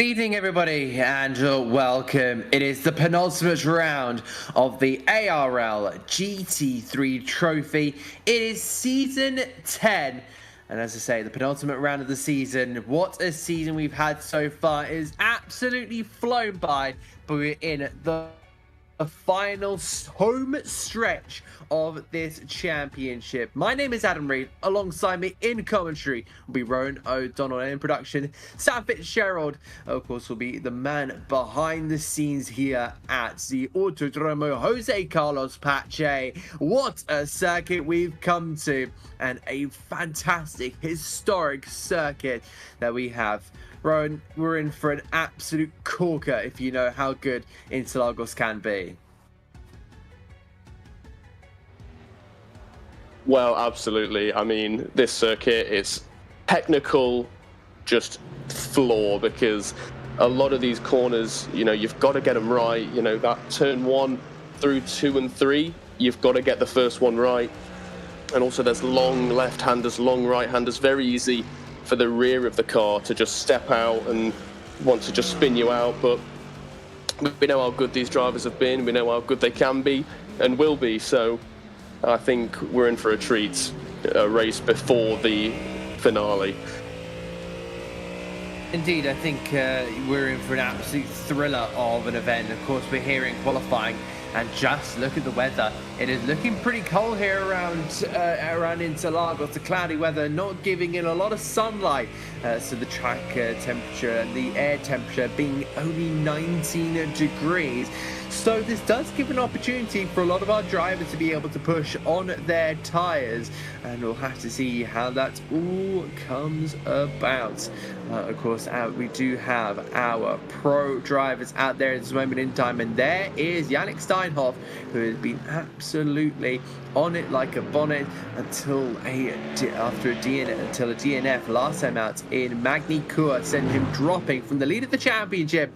Evening, everybody, and welcome. It is the penultimate round of the ARL GT3 trophy. It is season 10, and as I say, the penultimate round of the season. What a season we've had so far. It is absolutely flown by, but we're in the final home stretch of this championship. My name is Adam Reed. Alongside me in commentary will be Rowan O'Donnell, and in production Sam Fitzgerald, of course, will be the man behind the scenes here at the Autodromo Jose Carlos Pache. What a circuit we've come to, and a fantastic historic circuit that we have. Rowan, we're in for an absolute corker if you know how good Interlagos can be. Well, absolutely. I mean, this circuit is technical, just flaw, because a lot of these corners, you know, you've got to get them right. You know, that turn 1 through 2 and 3, you've got to get the first one right. And also there's long left-handers, long right-handers, very easy for the rear of the car to just step out and want to just spin you out. But we know how good these drivers have been, we know how good they can be and will be, so I think we're in for a treat, a race before the finale. Indeed, I think we're in for an absolute thriller of an event. Of course, we're here in qualifying, and just look at the weather. It is looking pretty cold here around Interlagos. The cloudy weather not giving in a lot of sunlight. So the track temperature and the air temperature being only 19 degrees. So this does give an opportunity for a lot of our drivers to be able to push on their tyres. And we'll have to see how that all comes about. Of course, we do have our pro drivers out there at this moment in time. And there is Yannick Steinhoff, who has been absolutely on it like a bonnet until a DNF last time out in Magny Cours sent him dropping from the lead of the championship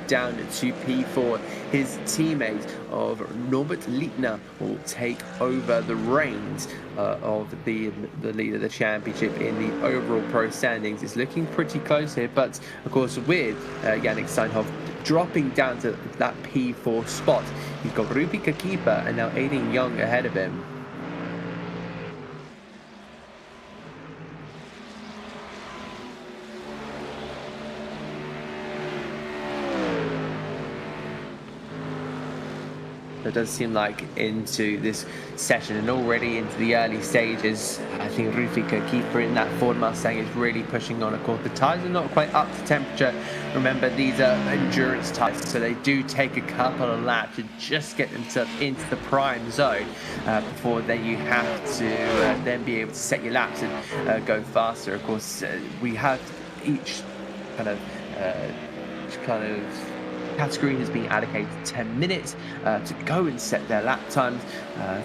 down to P4. His teammate of Norbert Liebner will take over the reins of the lead of the championship in the overall pro standings. It's looking pretty close here, but of course with Yannick Steinhoff dropping down to that P4 spot, he's got Rupi Kakipa and now Aiden Young ahead of him. It does seem like into this session and already into the early stages, I think Rufika Keeper in that Ford Mustang is really pushing on. Of course, the tyres are not quite up to temperature. Remember, these are endurance tyres, so they do take a couple of laps to just get themselves into the prime zone before then you have to then be able to set your laps and go faster. Of course, we have each kind of category has been allocated 10 minutes to go and set their lap times.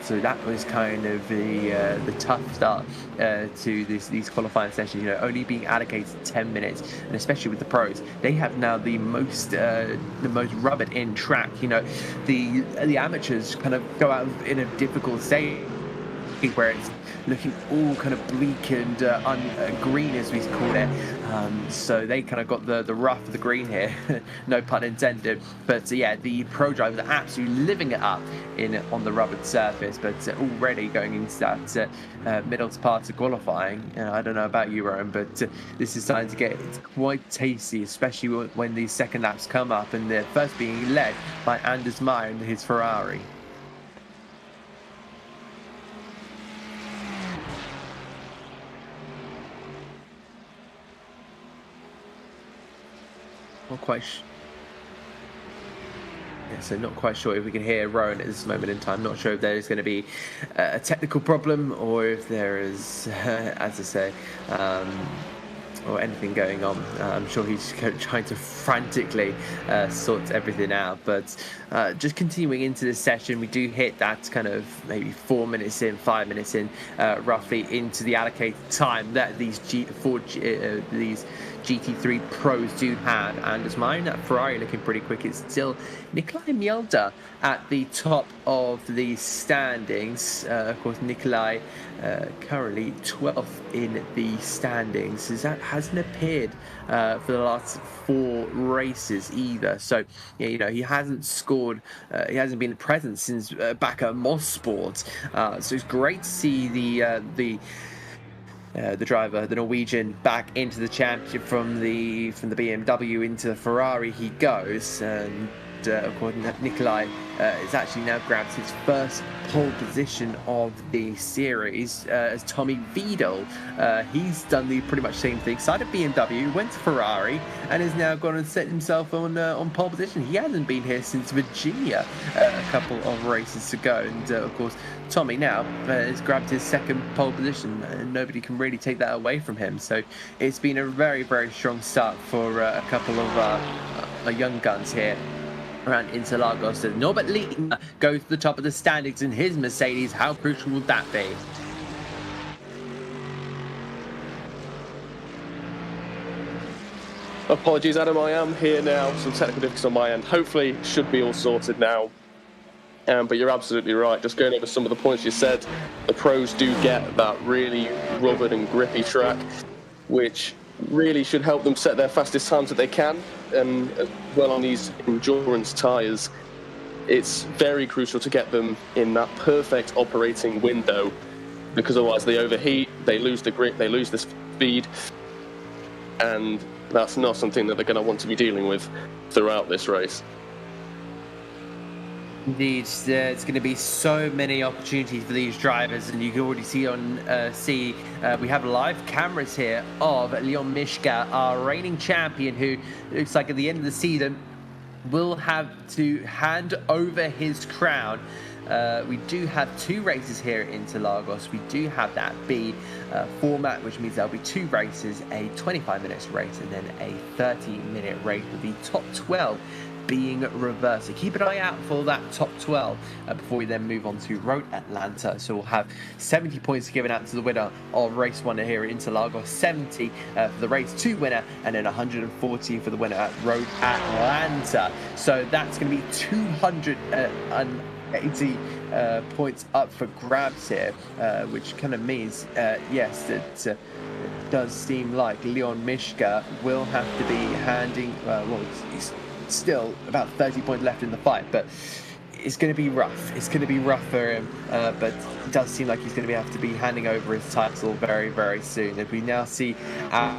So that was kind of the tough start to these qualifying sessions. You know, only being allocated 10 minutes, and especially with the pros, they have now the most rubbered in track. You know, the amateurs kind of go out in a difficult stage where it's looking all kind of bleak and green, as we call it. So they kind of got the rough of the green here, no pun intended. But yeah, the pro drivers are absolutely living it up on the rubbered surface. But already going into that middle part of qualifying, I don't know about you, Rowan, but this is starting to get quite tasty, especially when these second laps come up and they're first being led by Anders Meyer and his Ferrari. Not quite so not quite sure if we can hear Rowan at this moment in time. Not sure if there is going to be a technical problem or if there is, as I say, or anything going on. I'm sure he's trying to frantically sort everything out. But just continuing into this session, we do hit that kind of maybe 4 minutes in, 5 minutes in, roughly into the allocated time that these GT3 pros do have. And as mine, that Ferrari looking pretty quick. It's still Nikolai Mielda at the top of the standings. Of course, Nikolai currently 12th in the standings. That hasn't appeared for the last 4 races either. So, yeah, you know, he hasn't scored, he hasn't been present since back at Mosport. So it's great to see the driver, the Norwegian, back into the championship from the BMW into the Ferrari he goes. And of course, Nikolai has actually now grabbed his first pole position of the series as Tommy Vidal. He's done the pretty much same thing. Started BMW, went to Ferrari, and has now gone and set himself on pole position. He hasn't been here since Virginia a couple of races ago. And of course, Tommy now has grabbed his second pole position, and nobody can really take that away from him. So it's been a very, very strong start for a couple of young guns here around Interlagos. And Norbert Lietner goes to the top of the standings in his Mercedes. How crucial would that be? Apologies, Adam, I am here now. Some technical difficulties on my end. Hopefully, should be all sorted now. But you're absolutely right. Just going over some of the points you said, the pros do get that really rugged and grippy track, which really should help them set their fastest times that they can. And as well on these endurance tyres, it's very crucial to get them in that perfect operating window, because otherwise they overheat, they lose the grip, they lose the speed, and that's not something that they're going to want to be dealing with throughout this race. Indeed, there's going to be so many opportunities for these drivers, and you can already see on we have live cameras here of Leon Mishka, our reigning champion, who looks like at the end of the season will have to hand over his crown. We do have 2 races here at Interlagos. We do have that B format, which means there'll be 2 races, a 25-minute race and then a 30-minute race with the top 12 being reversed. So keep an eye out for that top 12 before we then move on to Road Atlanta. So we'll have 70 points given out to the winner of race 1 here at Interlagos, 70 for the race 2 winner, and then 140 for the winner at Road Atlanta. So that's going to be 280 points up for grabs here, which kind of means, yes, that it does seem like Leon Mishka will have to be handing, well, he's still about 30 points left in the fight, but it's going to be rough. It's going to be rough for him, but it does seem like he's going to have to be handing over his title very, very soon. If we now see our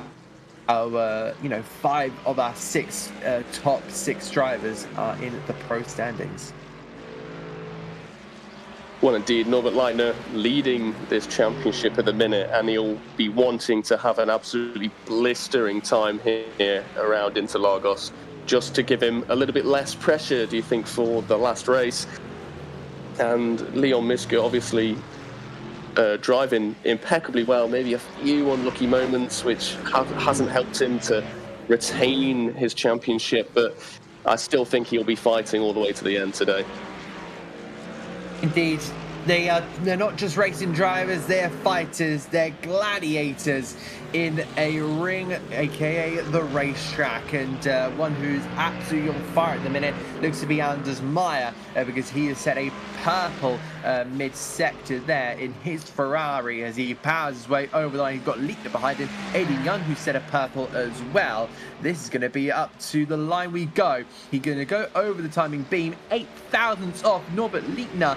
5 of our 6 top 6 drivers are in the pro standings. Well, indeed, Norbert Lietner leading this championship at the minute, and he'll be wanting to have an absolutely blistering time here around Interlagos, just to give him a little bit less pressure, do you think, for the last race? And Leon Mishka obviously driving impeccably well, maybe a few unlucky moments which hasn't helped him to retain his championship, but I still think he'll be fighting all the way to the end today. Indeed, they're not just racing drivers, they're fighters, they're gladiators in a ring, aka the racetrack, and one who's absolutely on fire at the minute looks to be Anders Meyer, because he has set a purple mid-sector there in his Ferrari as he powers his way over the line. He's got Lietner behind him, Aiden Young, who set a purple as well. This is going to be up to the line we go. He's going to go over the timing beam, 8 thousandths off. Norbert Lietner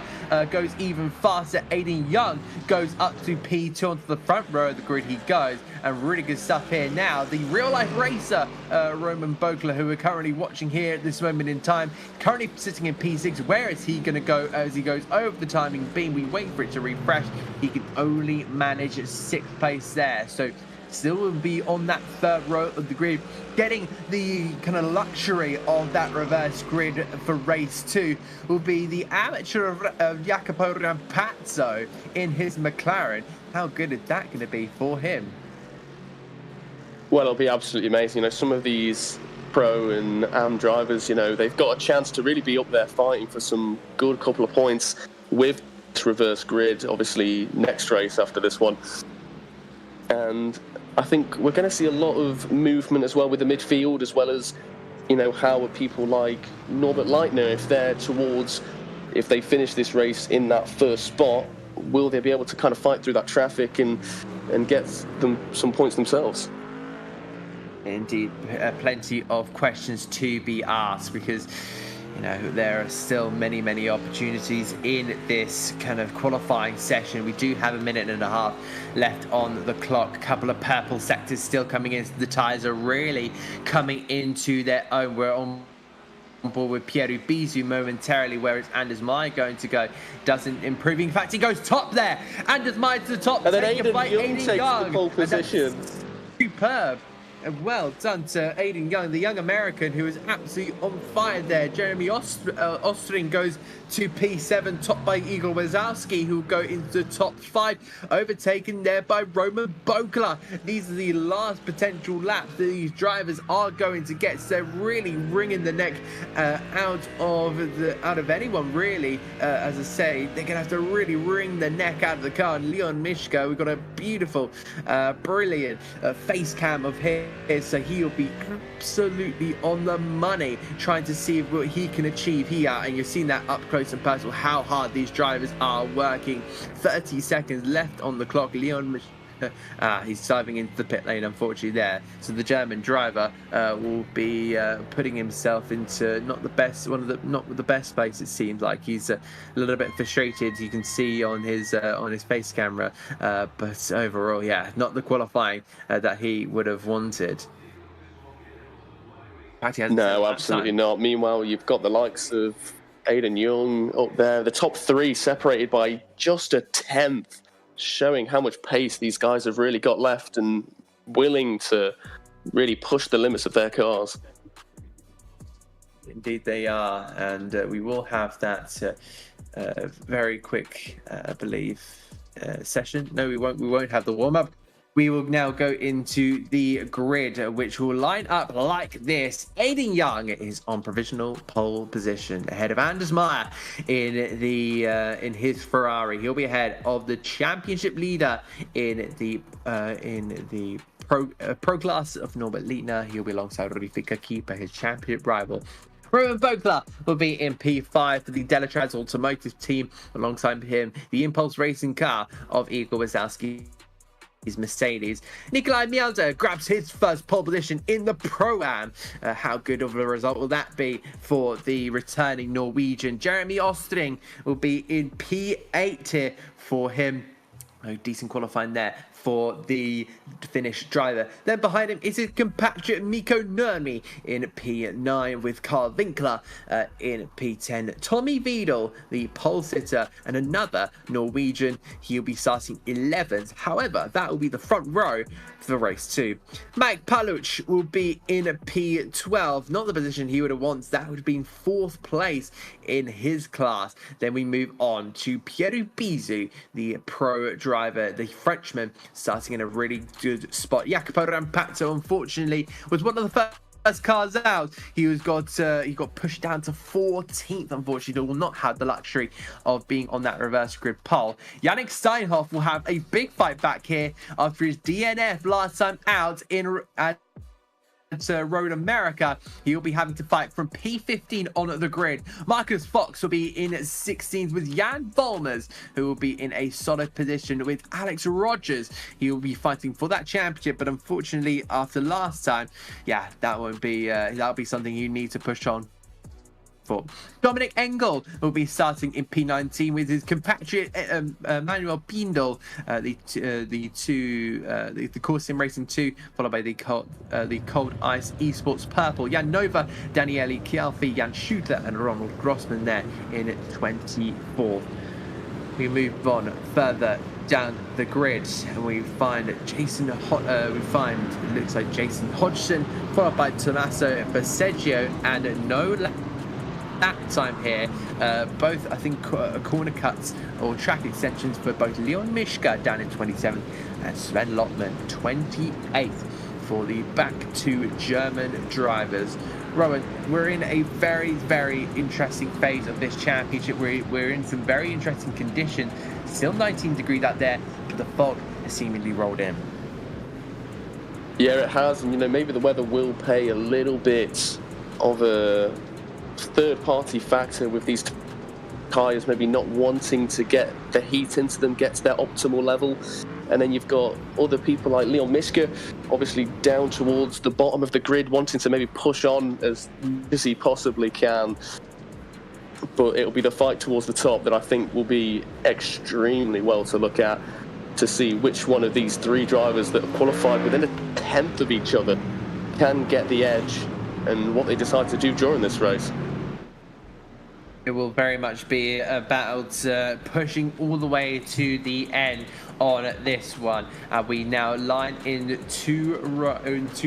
goes even faster. Aiden Young goes up to P2 onto the front row of the grid he goes. And really good stuff here now. The real-life racer, Roman Bogler, who we're currently watching here at this moment in time, currently sitting in P6. Where is he going to go as he goes over the timing beam? We wait for it to refresh. He can only manage 6th place there. So still will be on that 3rd row of the grid, getting the kind of luxury of that reverse grid for race 2 will be the amateur Jacopo Rampazzo in his McLaren. How good is that going to be for him? Well, it'll be absolutely amazing. Some of these pro and AM drivers, they've got a chance to really be up there fighting for some good couple of points with this reverse grid, obviously next race after this one. And I think we're going to see a lot of movement as well with the midfield, as well as, how are people like Norbert Leitner, if they finish this race in that first spot, will they be able to kind of fight through that traffic and get them some points themselves? Indeed, plenty of questions to be asked, because there are still many opportunities in this kind of qualifying session. We do have a minute and a half left on the clock. A couple of purple sectors still coming in. The tyres are really coming into their own. We're on board with Pierre Bizou momentarily. Where is Anders Meyer going to go? Doesn't improve. In fact, he goes top there. Anders Meyer to the top. And then Aidan Young takes the pole position. Superb. Well done to Aidan Young, the young American who is absolutely on fire there. Jeremy Ostring goes to P7, topped by Igor Wazowski, who will go into the top 5, overtaken there by Roman Bokla. These are the last potential laps that these drivers are going to get, so they're really wringing the neck out of anyone, really. As I say, they're going to have to really wring the neck out of the car. And Leon Mishka, we've got a beautiful, brilliant face cam of him. So he'll be absolutely on the money, trying to see what he can achieve here. And you've seen that up close and personal, how hard these drivers are working. 30 seconds left on the clock. Leon he's diving into the pit lane, unfortunately, there. So the German driver will be putting himself into not the best place. It seems like he's a little bit frustrated. You can see on his face camera, but overall, yeah, not the qualifying that he would have wanted. No, absolutely not. Meanwhile, you've got the likes of Aidan Young up there. The top 3 separated by just a 10th. Showing how much pace these guys have really got left and willing to really push the limits of their cars. Indeed they are, and we will have that very quick, I believe, session. No, we won't have the warm-up. We will now go into the grid, which will line up like this. Aidan Young is on provisional pole position, ahead of Anders Meyer in his Ferrari. He'll be ahead of the championship leader in the pro class of Norbert Leitner. He'll be alongside Rafika Keeper, his championship rival. Roman Bokla will be in P5 for the Delatraz Automotive team. Alongside him, the Impulse Racing car of Igor Wazowski. His Mercedes. Nikolai Mielder grabs his first pole position in the Pro-Am. How good of a result will that be for the returning Norwegian? Jeremy Ostring will be in P8 here for him. Oh, decent qualifying there for the Finnish driver. Then behind him is his compatriot Mikko Nurmi in P9, with Carl Winkler in P10. Tommy Wiedel, the pole sitter, and another Norwegian. He'll be starting 11th. However, that will be the front row for race 2. Mike Paluch will be in P12, not the position he would have wanted. That would have been 4th place in his class. Then we move on to Pierre Bizou, the pro driver, the Frenchman, starting in a really good spot. Jacopo Rampazzo, unfortunately, was one of the first cars out. He got pushed down to 14th. Unfortunately, will not have the luxury of being on that reverse grid pole. Yannick Steinhoff will have a big fight back here after his DNF last time out at Road America. He'll be having to fight from P15 on the grid. Marcus Fox will be in 16th with Jan Volmers, who will be in a solid position with Alex Rogers. He will be fighting for that championship, but unfortunately, after last time, yeah, that'll be something you need to push on for. Dominic Engel will be starting in P19 with his compatriot Manuel Pindel, the Course Sim Racing 2, followed by the Cold Ice Esports Purple. Jan Nova, Daniele Chialfi, Jan Schutter, and Ronald Grossman there in 24th. We move on further down the grid and we find Jason Hodgson, followed by Tommaso Berseggio, and no that time here, both I think corner cuts or track extensions for both Leon Mishka down in 27th and Sven Lottmann 28th for the back 2 German drivers. Rowan, we're in a very, very interesting phase of this championship. We're in some very interesting conditions. Still 19 degrees out there, but the fog has seemingly rolled in. Yeah, it has, and maybe the weather will play a little bit of a third-party factor with these tyres maybe not wanting to get the heat into them, get to their optimal level. And then you've got other people like Leon Mischke, obviously down towards the bottom of the grid, wanting to maybe push on as he possibly can. But it'll be the fight towards the top that I think will be extremely well to look at, to see which one of these three drivers that have qualified within a tenth of each other can get the edge, and what they decide to do during this race. It will very much be about pushing all the way to the end on this one. We now line in two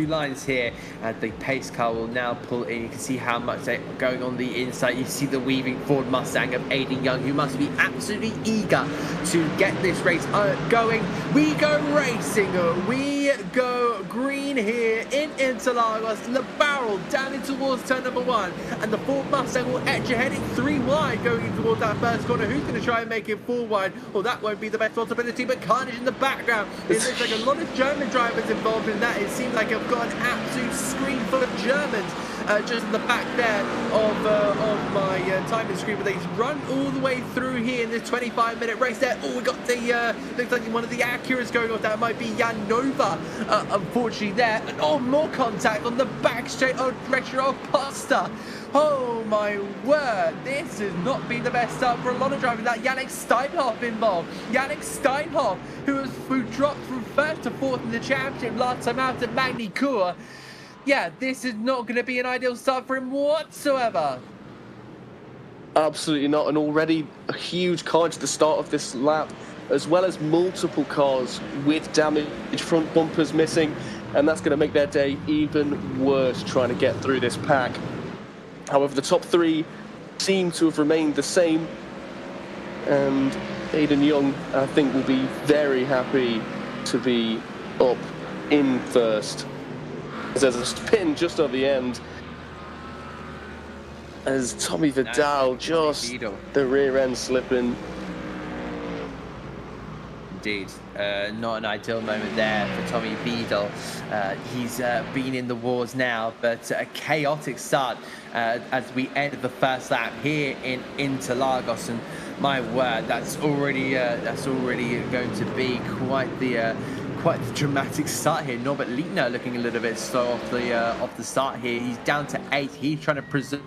lines here, and the pace car will now pull in. You can see how much they're going on the inside. You see the weaving Ford Mustang of Aiden Young, who must be absolutely eager to get this race going. We go racing, we go green here in Interlagos. The barrel down in towards turn number one, and the Ford Mustang will edge ahead. It's 3 wide going in towards that first corner. Who's going to try and make it 4 wide? Well, that won't be the best possibility, but Carnage in the background. It looks like a lot of German drivers involved in that. It seems like I've got an absolute screen full of Germans just in the back there of my timing screen, but they run all the way through here in this 25-minute race there. Oh, we got the looks like one of the Acuras going off. That might be Jan Nova, unfortunately there. And oh, more contact on the back straight direction of Pasta. Oh my word, this has not been the best start for a lot of drivers. That Yannick Steinhoff involved. Yannick Steinhoff, who dropped from 1st to 4th in the championship last time out at Magny Cours. Yeah, this is not going to be an ideal start for him whatsoever. Absolutely not, and already a huge carnage at the start of this lap, as well as multiple cars with damaged front bumpers missing, and that's going to make their day even worse trying to get through this pack. However, the top three seem to have remained the same, and Aiden Young, I think, will be very happy to be up in first. There's a spin just on the end, as Tommy Vidal just the rear end slipping. Indeed, not an ideal moment there for Tommy Vidal. He's been in the wars now, but a chaotic start as we end the first lap here in Interlagos, and my word, that's already going to be quite the dramatic start here. Norbert Liebner looking a little bit slow off the start here. He's down to 8th. He's trying to preserve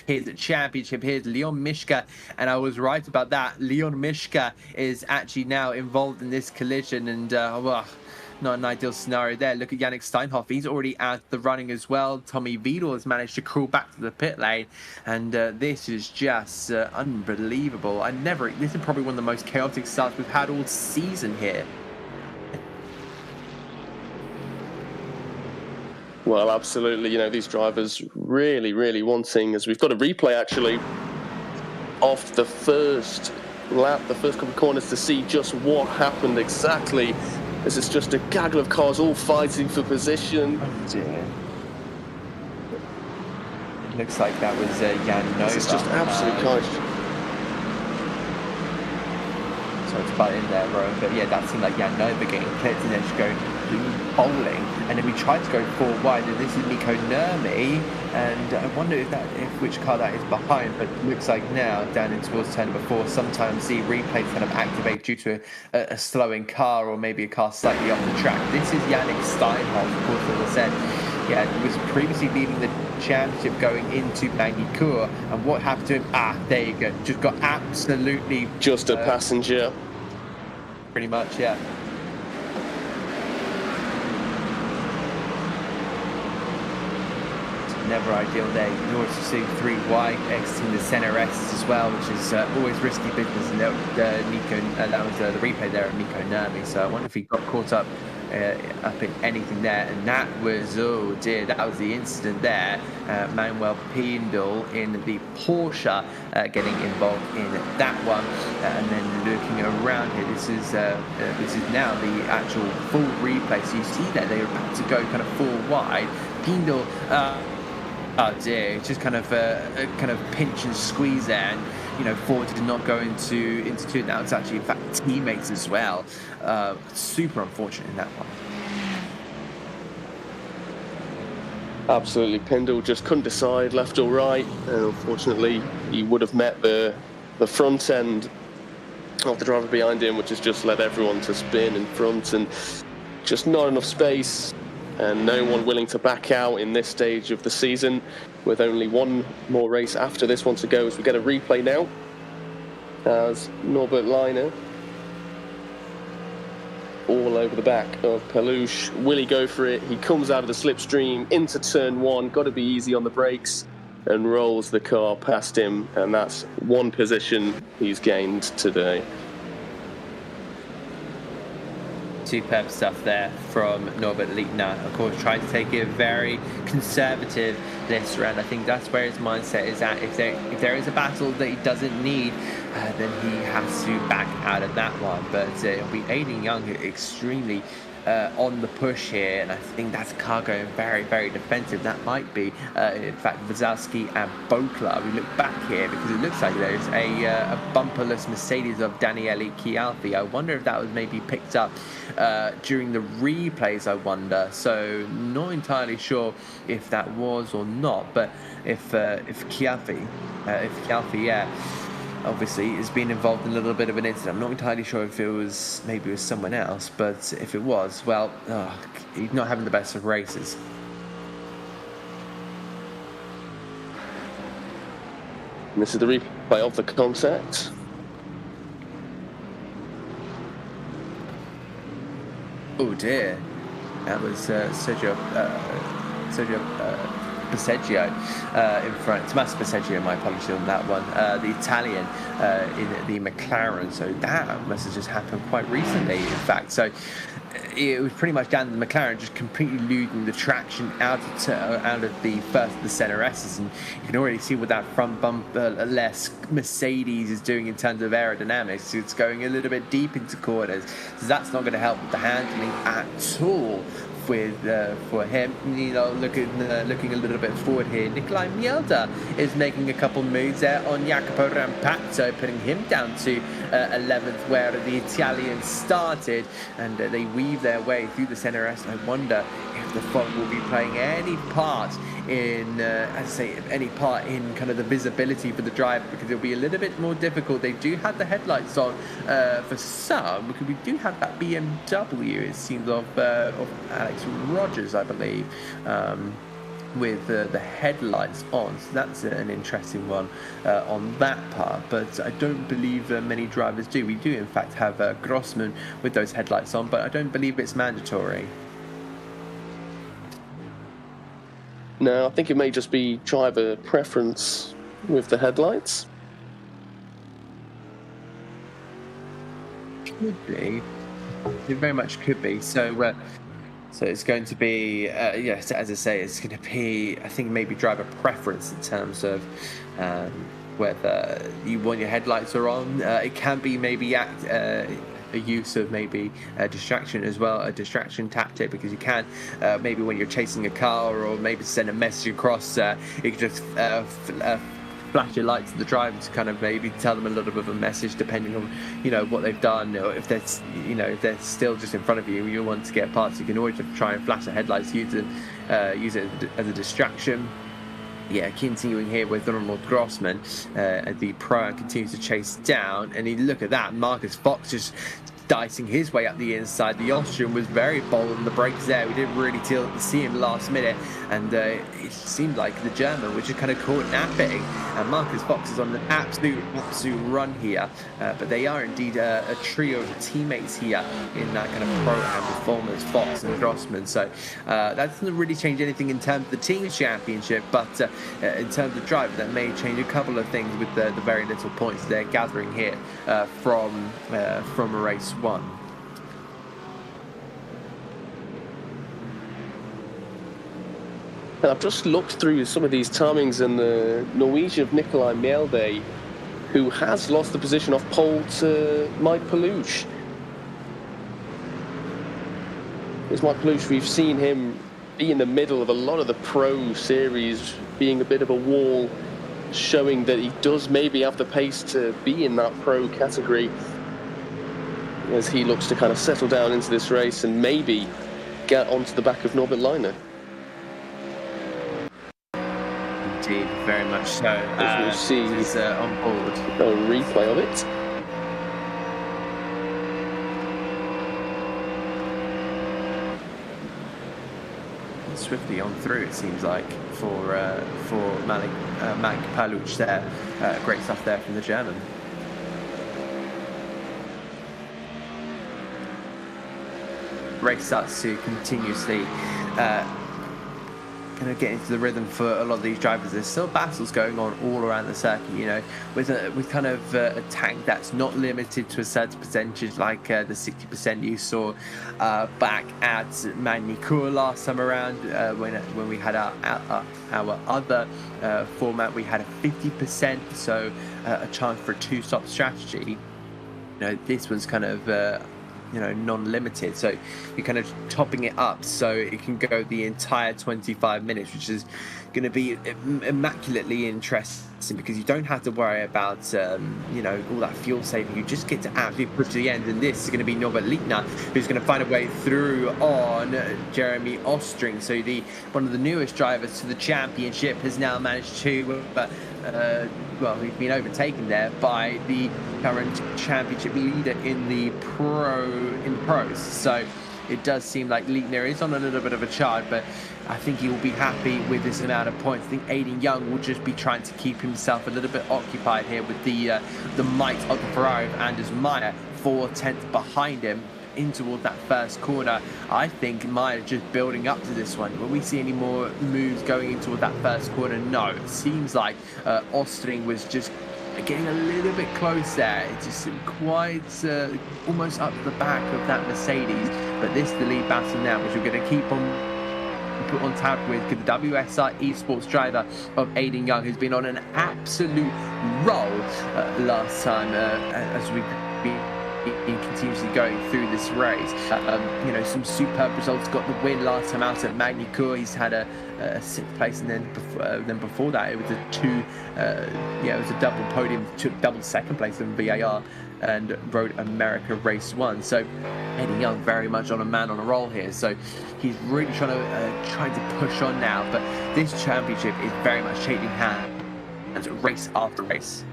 his championship. Here's Leon Mischke, and I was right about that. Leon Mischke is actually now involved in this collision, and well, not an ideal scenario there. Look at Yannick Steinhoff. He's already out the running as well. Tommy Vidal has managed to crawl back to the pit lane, and this is just unbelievable. This is probably one of the most chaotic starts we've had all season here. Well, absolutely. These drivers really wanting, as we've got a replay actually of the first lap, the first couple of corners, to see just what happened exactly. This is just a gaggle of cars all fighting for position. Oh dear. It looks like that was Jan Nova. This is just absolute carnage. Sorry to butt in there, Rowan, but yeah, that seemed like Jan Nova getting clipped and then just going bowling, and then we tried to go 4 wide, and this is Mikko Nurmi, and I wonder which car that is behind, but it looks like now down in towards turn number 4, sometimes the replays kind of activate due to a slowing car, or maybe a car slightly off the track. This is Yannick Steinhoff, of course, as I said. Yeah, he was previously leading the championship going into Magny Cours, and what happened to him? There you go, just got absolutely just a passenger, pretty much. Yeah. Never ideal there. You can also see 3 wide exiting the center X as well, which is always risky business. And that was the replay there of Mikko Nurmi. So I wonder if he got caught up in anything there. And that was, oh dear, that was the incident there. Manuel Pindel in the Porsche getting involved in that one. And then looking around here, this is now the actual full replay. So you see that they're about to go kind of 4 wide. Pindel. Oh dear, just kind of pinch and squeeze there, and Ford did not go into it. Now it's actually in fact teammates as well. Super unfortunate in that one. Absolutely. Pendle just couldn't decide left or right. And unfortunately, he would have met the front end of the driver behind him, which has just led everyone to spin in front, and just not enough space, and no one willing to back out in this stage of the season, with only one more race after this one to go, as we get a replay now as Norbert Leiner all over the back of Peluche. Will he go for it? He comes out of the slipstream into turn one, got to be easy on the brakes, and rolls the car past him, and that's one position he's gained today. Superb stuff there from Norbert Leitner. Of course, trying to take a very conservative this round. I think that's where his mindset is at. If there is a battle that he doesn't need, then he has to back out of that one. But it'll be Aiden Young extremely on the push here, and I think that's a car going very, very defensive. That might be, in fact, Wazowski and Bokla. We look back here because it looks like there's a bumperless Mercedes of Daniele Chialfi. I wonder if that was maybe picked up during the replays, I wonder. So not entirely sure if that was or not, but if Chialfi, yeah, obviously has been involved in a little bit of an incident. I'm not entirely sure if it was, maybe it was someone else, but if it was, well, he's not having the best of races. And this is the replay of the contact. Oh dear, that was Sergio Passeggio in front. Tommaso Passeggio, my apologies on that one. The Italian in the McLaren. So that must have just happened quite recently, in fact. So it was pretty much down to the McLaren just completely losing the traction out of the center S's, and you can already see what that front bumper-less Mercedes is doing in terms of aerodynamics. It's going a little bit deep into corners, so that's not going to help with the handling at all. For him, you know, looking a little bit forward here. Nikolai Mielda is making a couple moves there on Jacopo Rampazzo, putting him down to 11th, where the Italians started, and they weave their way through the center S. I wonder if the fog will be playing any part in, as I say, any part in kind of the visibility for the driver, because it'll be a little bit more difficult. They do have the headlights on for some, because we do have that BMW, it seems, of Alex Rogers, I believe, with the headlights on. So that's an interesting one on that part, but I don't believe many drivers do. We do in fact have Grossman with those headlights on, but I don't believe it's mandatory. No, I think it may just be driver preference with the headlights. Could be. It very much could be. So it's going to be, yes, as I say, it's going to be, I think, maybe driver preference in terms of whether you want your headlights are on. It can be maybe a use of maybe a distraction as well, a distraction tactic, because you can maybe when you're chasing a car, or maybe send a message across, you can just flash your lights to the driver to kind of maybe tell them a little bit of a message, depending on, you know, what they've done, or if that's, you know, if they're still just in front of you, you want to get past, you can always just try and flash the headlights, use it as a distraction. Yeah, continuing here with Ronald Grossman, the pro, continues to chase down, and you look at that, Marcus Fox just dicing his way up the inside. The Austrian was very bold on the brakes there. We didn't really see him last minute, and it seemed like the German was just kind of caught napping, and Marcus Fox is on an absolute run here, but they are indeed a trio of teammates here in that kind of pro-am performance, Fox and Grossman. So that doesn't really change anything in terms of the team championship, but in terms of driver, that may change a couple of things with the very little points they're gathering here from race one. And I've just looked through some of these timings, and the Norwegian of Nikolai Mjelde, who has lost the position off pole to Mike Peluche. It's Mike Peluche. We've seen him be in the middle of a lot of the pro series, being a bit of a wall, showing that he does maybe have the pace to be in that pro category, as he looks to kind of settle down into this race and maybe get onto the back of Norbert Leiner. Indeed, very much so. As we'll see, he's on board. A replay of it. Swiftly on through, it seems like, for Mac Paluch there. Great stuff there from the German. Race starts to continuously kind of get into the rhythm for a lot of these drivers. There's still battles going on all around the circuit, you know, with kind of a tank that's not limited to a certain percentage, like the 60% you saw back at Magny-Cours last time around. When we had our other format, we had a 50%, so a chance for a two-stop strategy. You know, this one's kind of non-limited, so you're kind of topping it up so it can go the entire 25 minutes, which is going to be immaculately interesting because you don't have to worry about all that fuel saving. You just get to absolutely push to the end, and this is going to be Norbert Lichtner who's going to find a way through on Jeremy Ostring. So one of the newest drivers to the championship has now managed to he's been overtaken there by the current championship leader in the pros. So it does seem like Lichtner is on a little bit of a charge, but I think he will be happy with this amount of points. I think Aidan Young will just be trying to keep himself a little bit occupied here with the might of the Ferrari of Anders Meyer, 4/10 behind him in toward that first corner. I think Meyer just building up to this one. Will we see any more moves going into that first corner? No. It seems like Ostring was just getting a little bit close there. It just seemed quite almost up the back of that Mercedes. But this is the lead battle now, which we're going to keep on put on tap with the WSR esports driver of Aidan Young, who's been on an absolute roll last time as we've been continuously going through this race. Some superb results. Got the win last time out at Magny-Cours. He's had a 6th place, and then before that it was it was a double podium, double 2nd place in VAR and Road America Race 1. So Aidan Young very much on a roll here. So he's really trying to push on now. But this championship is very much changing hands race after race.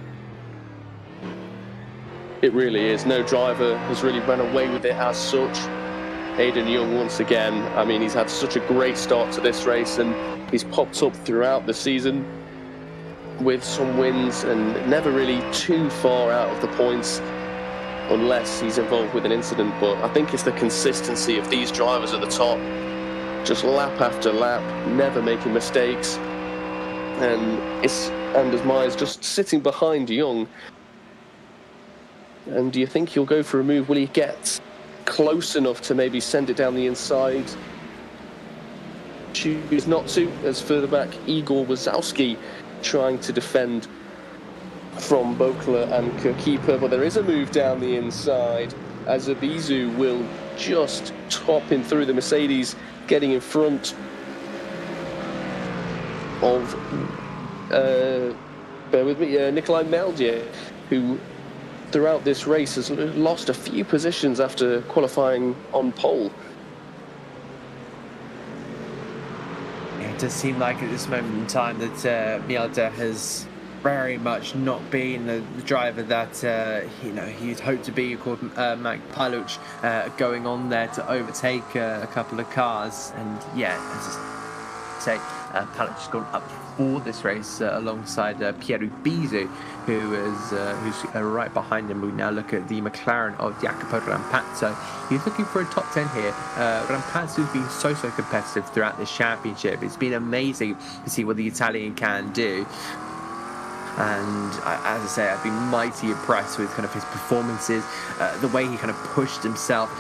It really is. No driver has really run away with it as such. Aidan Young, once again, I mean, he's had such a great start to this race, and he's popped up throughout the season with some wins and never really too far out of the points unless he's involved with an incident. But I think it's the consistency of these drivers at the top, just lap after lap, never making mistakes. And it's Anders Meyer's just sitting behind Young. And do you think he'll go for a move? Will he get close enough to maybe send it down the inside? Choose not to, as further back Igor Wazowski trying to defend from Bokler and Keeper, but there is a move down the inside as Abizu will just top him through the Mercedes, getting in front of Nikolai Meldier, who throughout this race has lost a few positions after qualifying on pole. It does seem like at this moment in time that Mielder has very much not been the driver that he'd hoped to be. Called Mac Paluch going on there to overtake a couple of cars, and yeah, as I say, Paluch has gone up for this race alongside Pierre Bizu, who's right behind him. We now look at the McLaren of Jacopo Rampazzo. He's looking for a top 10 here. Rampazzo's been so competitive throughout this championship. It's been amazing to see what the Italian can do. And as I say, I've been mighty impressed with kind of his performances, the way he kind of pushed himself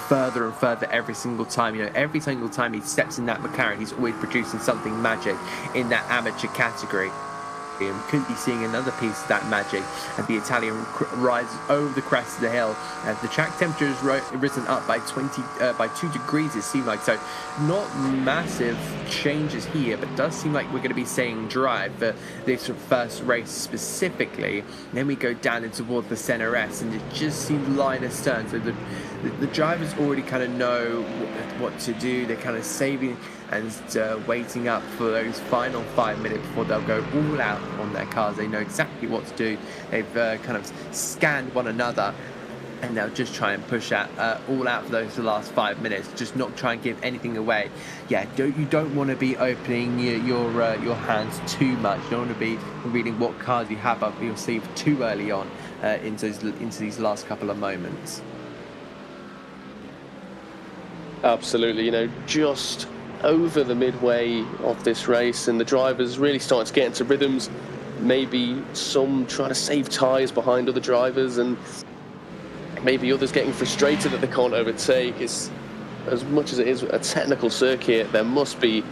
further and further every single time. You know, every single time he steps in that McLaren, he's always producing something magic in that amateur category. Could be seeing another piece of that magic as the Italian rises over the crest of the hill. The track temperature has risen up by 2 degrees, it seemed like. So not massive changes here, but it does seem like we're going to be saying drive for this first race specifically. And then we go down in towards the center S, and it just seems line astern. So the drivers already kind of know what to do. They're kind of saving and waiting up for those final 5 minutes before they'll go all out on their cars. They know exactly what to do. They've kind of scanned one another, and they'll just try and push all out for those last 5 minutes. Just not try and give anything away. Yeah, you don't want to be opening your hands too much. You don't want to be reading what cars you have up your sleeve too early on into these last couple of moments. Absolutely, you know, just over the midway of this race, and the drivers really starting to get into rhythms. Maybe some trying to save tyres behind other drivers, and maybe others getting frustrated that they can't overtake. It's, as much as it is a technical circuit, there must be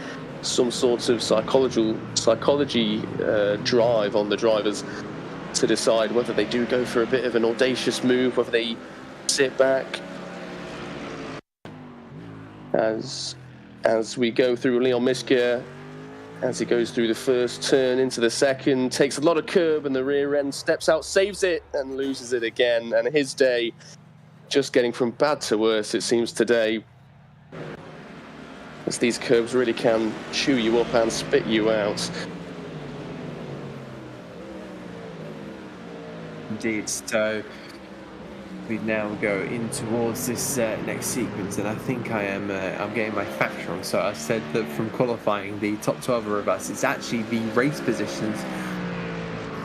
some sort of psychology drive on the drivers to decide whether they do go for a bit of an audacious move, whether they sit back. As we go through Leon Mischke, as he goes through the first turn into the second, takes a lot of curb, and the rear end steps out, saves it, and loses it again. And his day just getting from bad to worse, it seems, today, as these curbs really can chew you up and spit you out. Indeed. So we now go in towards this next sequence, and I think I'm getting my facts wrong. So I said that from qualifying, the top 12 are of us. It's actually the race positions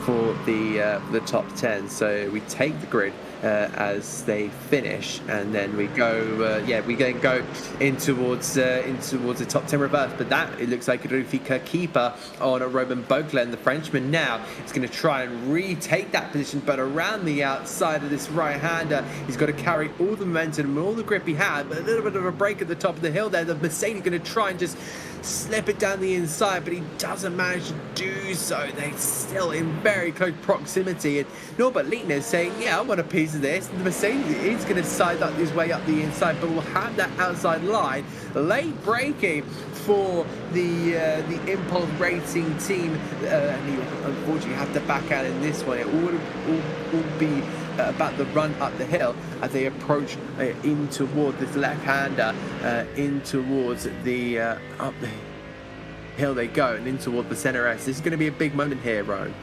for the top 10. So we take the grid as they finish, and then we go we then go in towards the top 10 reverse. But that, it looks like Rufika keeper on a Roman Bogler, and the Frenchman now is going to try and retake that position, but around the outside of this right-hander. He's got to carry all the momentum and all the grip he had, but a little bit of a break at the top of the hill there. The Mercedes going to try and just slip it down the inside, but he doesn't manage to do so. They're still in very close proximity, and Norbert Lietner is saying, yeah, I want a piece of this. The Mercedes is going to side up his way up the inside, but will have that outside line. Late braking for the Impulse Racing team, and he unfortunately have to back out in this one. It will be about the run up the hill as they approach in toward this left-hander, in towards the up the hill they go, and in toward the center S. This is going to be a big moment here, Ryan.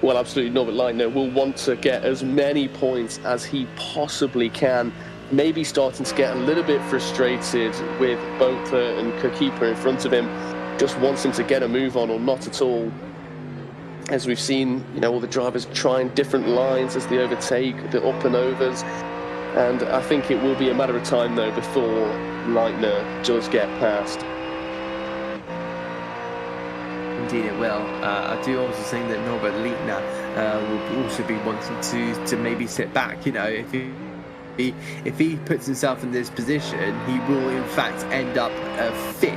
Well, absolutely. Norbert Lietner will want to get as many points as he possibly can. Maybe starting to get a little bit frustrated with Bogler and Keeper in front of him, just wants him to get a move on, or not at all. As we've seen, you know, all the drivers trying different lines as they overtake, the up and overs. And I think it will be a matter of time, though, before Lietner does get past. Indeed it will. I do also think that Norbert Lietner will also be wanting to maybe sit back. You know, if he puts himself in this position, he will in fact end up fifth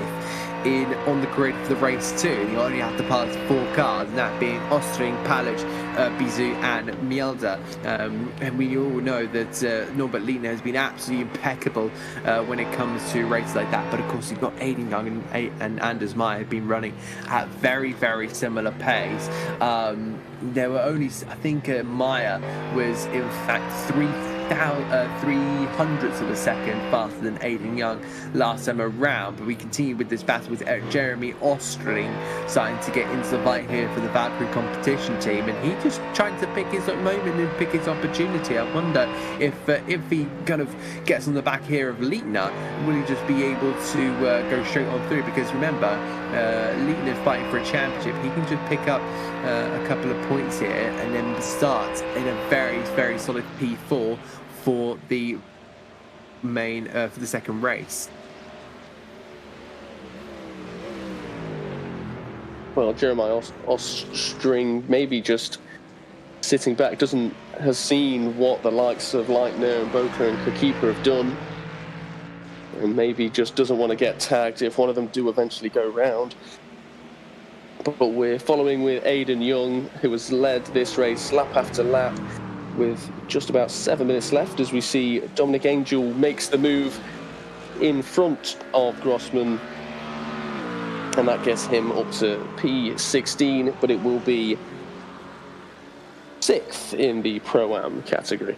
on the grid for the race too. You only have to pass 4 cars, and that being Ostring, Palic, Bizou and Mielder. And we all know that Norbert Lietner has been absolutely impeccable when it comes to races like that. But of course, you've got Aiden Young and Anders Meyer have been running at very, very similar pace. There were only, I think Meyer was in fact 300ths of a second faster than Aiden Young last time around, but we continue with this battle with Jeremy Ostring starting to get into the fight here for the Valkyrie competition team, and he just trying to pick his moment and pick his opportunity. I wonder if he kind of gets on the back here of Lietner, will he just be able to go straight on through? Because remember, Lietner's fighting for a championship. He can just pick up a couple of points here and then start in a very, very solid P4 for the main for the second race. Well, Jeremiah Ostring maybe just sitting back, has seen what the likes of Lietner and Bogler and Keeper have done, and maybe just doesn't want to get tagged if one of them do eventually go round. But we're following with Aiden Young, who has led this race lap after lap with just about 7 minutes left, as we see Dominic Angel makes the move in front of Grossman and that gets him up to P16, but it will be 6th in the Pro-Am category.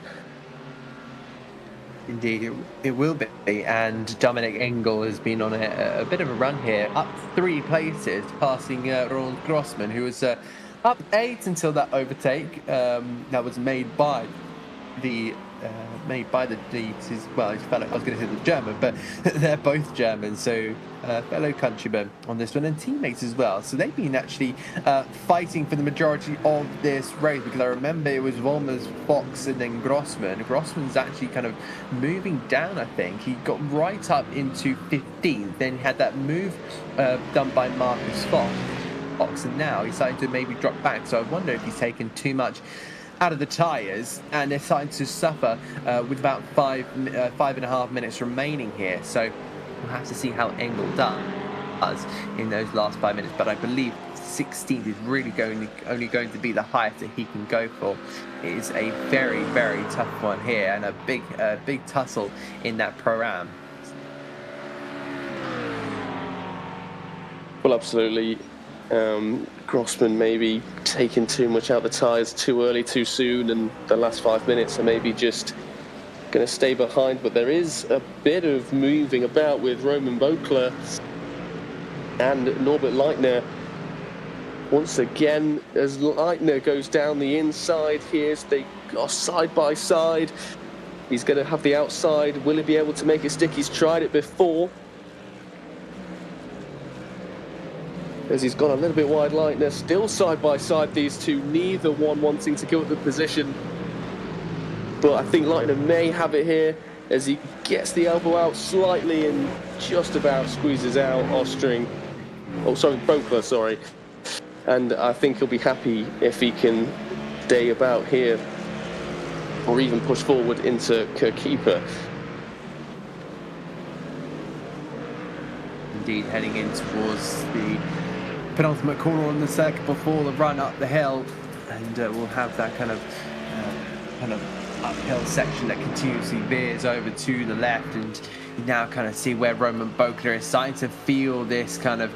Indeed, it will be. And Dominic Engel has been on a bit of a run here, up 3 places, passing Ron Grossman, who was up 8 until that overtake that was made by the his fellow, I was going to say the German, but they're both German, so fellow countrymen on this one, and teammates as well. So they've been actually fighting for the majority of this race, because I remember it was Volmers, Fox, and then Grossman. Grossman's actually kind of moving down, I think. He got right up into 15th, then he had that move done by Marcus Fox, and now he's starting to maybe drop back. So I wonder if he's taken too much out of the tyres, and they're starting to suffer with about 5.5 minutes remaining here. So we'll have to see how Engel does in those last 5 minutes. But I believe 16th is really only going to be the highest that he can go for. It is a very, very tough one here, and a big tussle in that Pro-Am. Well, absolutely. Grossman maybe taking too much out the tyres too early, too soon, and the last 5 minutes are maybe just going to stay behind. But there is a bit of moving about with Roman Bokler and Norbert Leitner. Once again, as Leitner goes down the inside here, they are side by side. He's going to have the outside. Will he be able to make it stick? He's tried it before, as he's gone a little bit wide. Leitner still side by side, these two, neither one wanting to give up the position. But I think Leitner may have it here, as he gets the elbow out slightly and just about squeezes out Bokler, sorry. And I think he'll be happy if he can stay about here, or even push forward into Kirkeeper. Indeed, heading in towards the penultimate corner on the circuit before the run up the hill, and we'll have that kind of uphill section that continuously veers over to the left, and you now kind of see where Roman Bokler is starting to feel this kind of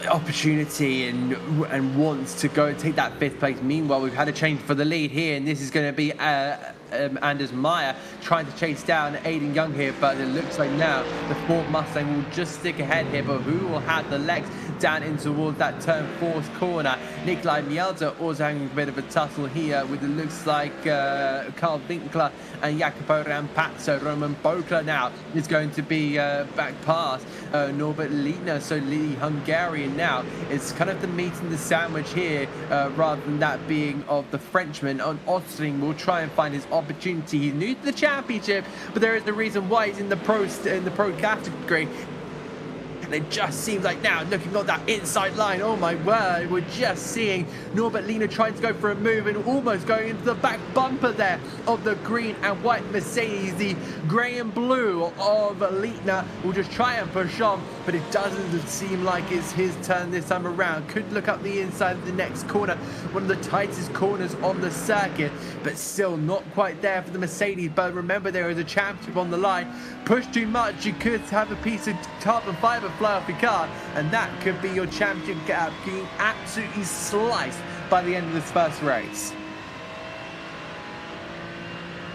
opportunity and wants to go and take that 5th place. Meanwhile, we've had a change for the lead here, and this is going to be Anders Meyer trying to chase down Aiden Young here, but it looks like now the Ford Mustang will just stick ahead here. But who will have the legs down in towards that turn 4th corner? Nikolai Mielder also having a bit of a tussle here with, it looks like, Carl Winkler and Jacopo Rampazzo. Roman Bokler now is going to be back past Norbert Leitner, so the Hungarian now is kind of the meat in the sandwich here, rather than that being of the Frenchman. On Ostring will try and find his opportunity. He's new to the championship, but there is a reason why he's in the pro category. And it just seems like now, looking on that inside line, oh my word, we're just seeing Norbert Leitner trying to go for a move and almost going into the back bumper there of the green and white Mercedes. The grey and blue of Leitner will just try and push on, but it doesn't seem like it's his turn this time around. Could look up the inside of the next corner, one of the tightest corners on the circuit, but still not quite there for the Mercedes. But remember, there is a championship on the line. Push too much, you could have a piece of carbon fibre fly off your car, and that could be your championship gap being absolutely sliced by the end of this first race.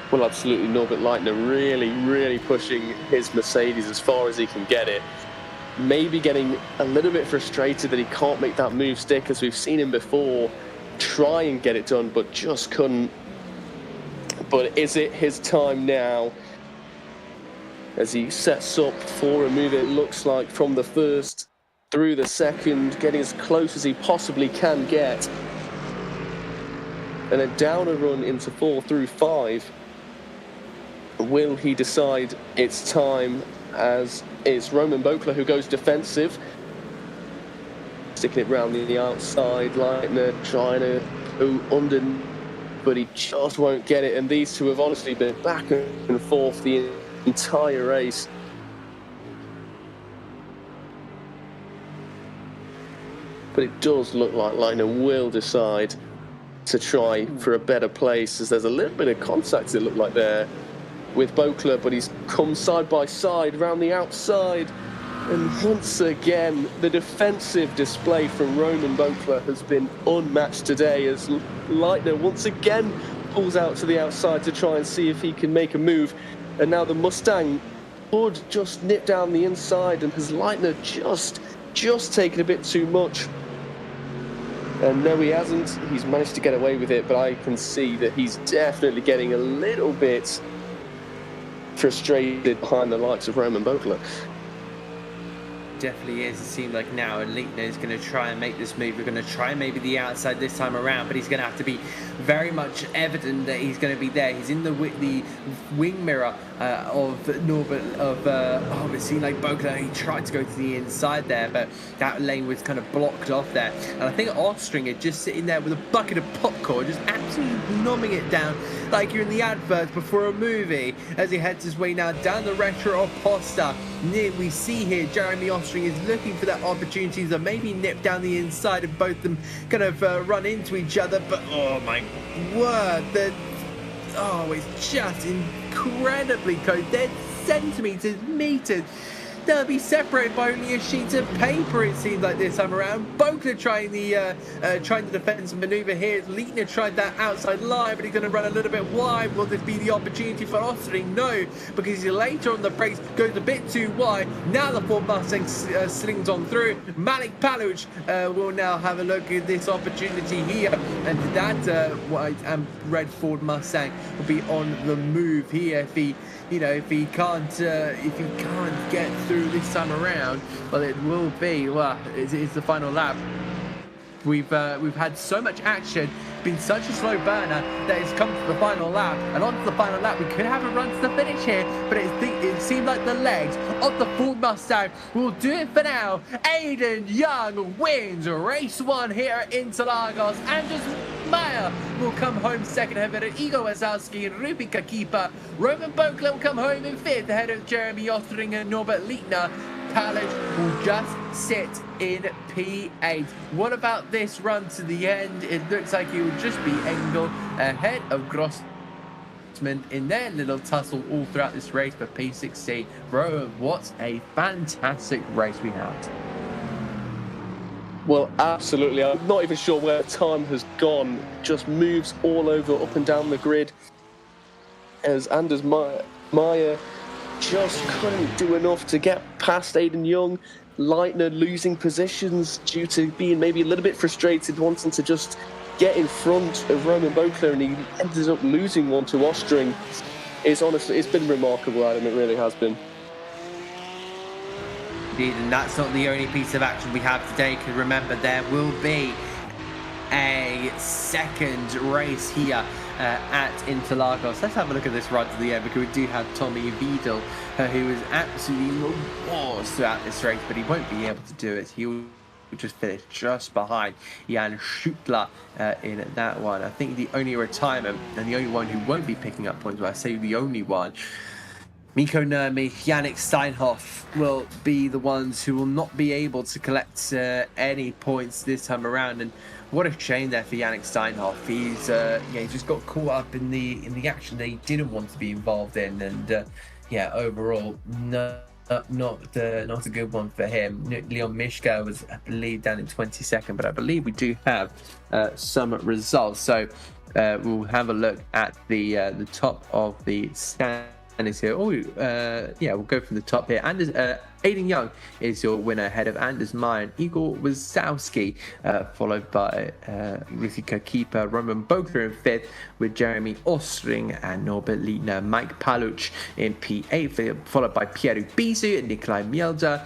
Well, absolutely, Norbert Leitner really pushing his Mercedes as far as he can get it. Maybe getting a little bit frustrated that he can't make that move stick, as we've seen him before try and get it done, but just couldn't. But is it his time now, as he sets up for a move, it looks like, from the first through the second, getting as close as he possibly can get, and then down a run into 4 through 5. Will he decide it's time, as it's Roman Bokler who goes defensive, sticking it round the outside? Leitner trying to go under, but he just won't get it, and these two have honestly been back and forth the entire race. But it does look like Leitner will decide to try for a better place, as there's a little bit of contact, it looked like, there with Bokler, but he's come side by side around the outside. And once again, the defensive display from Roman Bokler has been unmatched today as Leitner once again pulls out to the outside to try and see if he can make a move. And now the Mustang would just nip down the inside, and has Leitner just taken a bit too much? And no, he hasn't. He's managed to get away with it, but I can see that he's definitely getting a little bit frustrated behind the likes of Roman Bokler. Definitely is. It seems like now Leitner is going to try and make this move. We're going to try maybe the outside this time around, but he's going to have to be very much evident that he's going to be there. He's in the wing mirror of Norbert it seemed like Bokler, he tried to go to the inside there, but that lane was kind of blocked off there. And I think Ostringer just sitting there with a bucket of popcorn, just absolutely numbing it down like you're in the adverts before a movie, as he heads his way now down the retro of Posta. We see here Jeremy Ostring is looking for that opportunity to maybe nip down the inside of both them kind of run into each other, but oh my word, it's just incredibly close. They're centimeters, meters. They'll be separated by only a sheet of paper, it seems like this time around. Bokler trying the defensive maneuver here. Leitner tried that outside line, but he's going to run a little bit wide. Will this be the opportunity for Ostring? No, because he's later on the brakes, goes a bit too wide. Now the Ford Mustang slings on through. Malik Paluch will now have a look at this opportunity here, and that white and red Ford Mustang will be on the move here if he can't get through this time around. Well, it will be. It's the final lap. We've had so much action, been such a slow burner that it's come to the final lap, and onto the final lap we could have a run to the finish here, but it seemed like the legs of the Ford Mustang will do it for now. Aiden Young wins race 1 here at Interlagos. Anders Meyer will come home second ahead of Igor Wazowski and Rupi Kakipa. Roman Bokler will come home in 5th ahead of Jeremy Ostring and Norbert Leitner. Palage will just sit in P8. What about this run to the end? It looks like it will just be Engel ahead of Grossman in their little tussle all throughout this race for P16. Bro, what a fantastic race we had. Well, absolutely. I'm not even sure where time has gone. Just moves all over, up and down the grid, as Anders Meyer just couldn't do enough to get past Aiden Young. Leitner losing positions due to being maybe a little bit frustrated, wanting to just get in front of Roman Bokler, and he ended up losing one to Ostring. It's been remarkable, Adam. It really has been. Indeed, and that's not the only piece of action we have today, because remember, there will be a second race here at Interlagos. Let's have a look at this run to the end, because we do have Tommy Wiedel, who is absolutely lost throughout this race, but he won't be able to do it. He will just finish just behind Jan Schutler in that one. I think the only retirement, and the only one who won't be picking up points, when I say the only one, Mikko Nurmi, Yannick Steinhoff will be the ones who will not be able to collect any points this time around. And what a shame there for Yannick Steinhoff. He's just got caught up in the action that he didn't want to be involved in, and overall not a good one for him. Leon Mishka was, I believe, down in 22nd, but I believe we do have some results. So we'll have a look at the top of the stand. Is here. We'll go from the top here. Aiden Young is your winner ahead of Anders Meyer and Igor Wazowski, followed by Rithika Keeper, Roman Bokler in 5th, with Jeremy Ostring and Norbert Leitner. Mike Paluch in P8, followed by Pierre Bisu and Nikolai Mielder.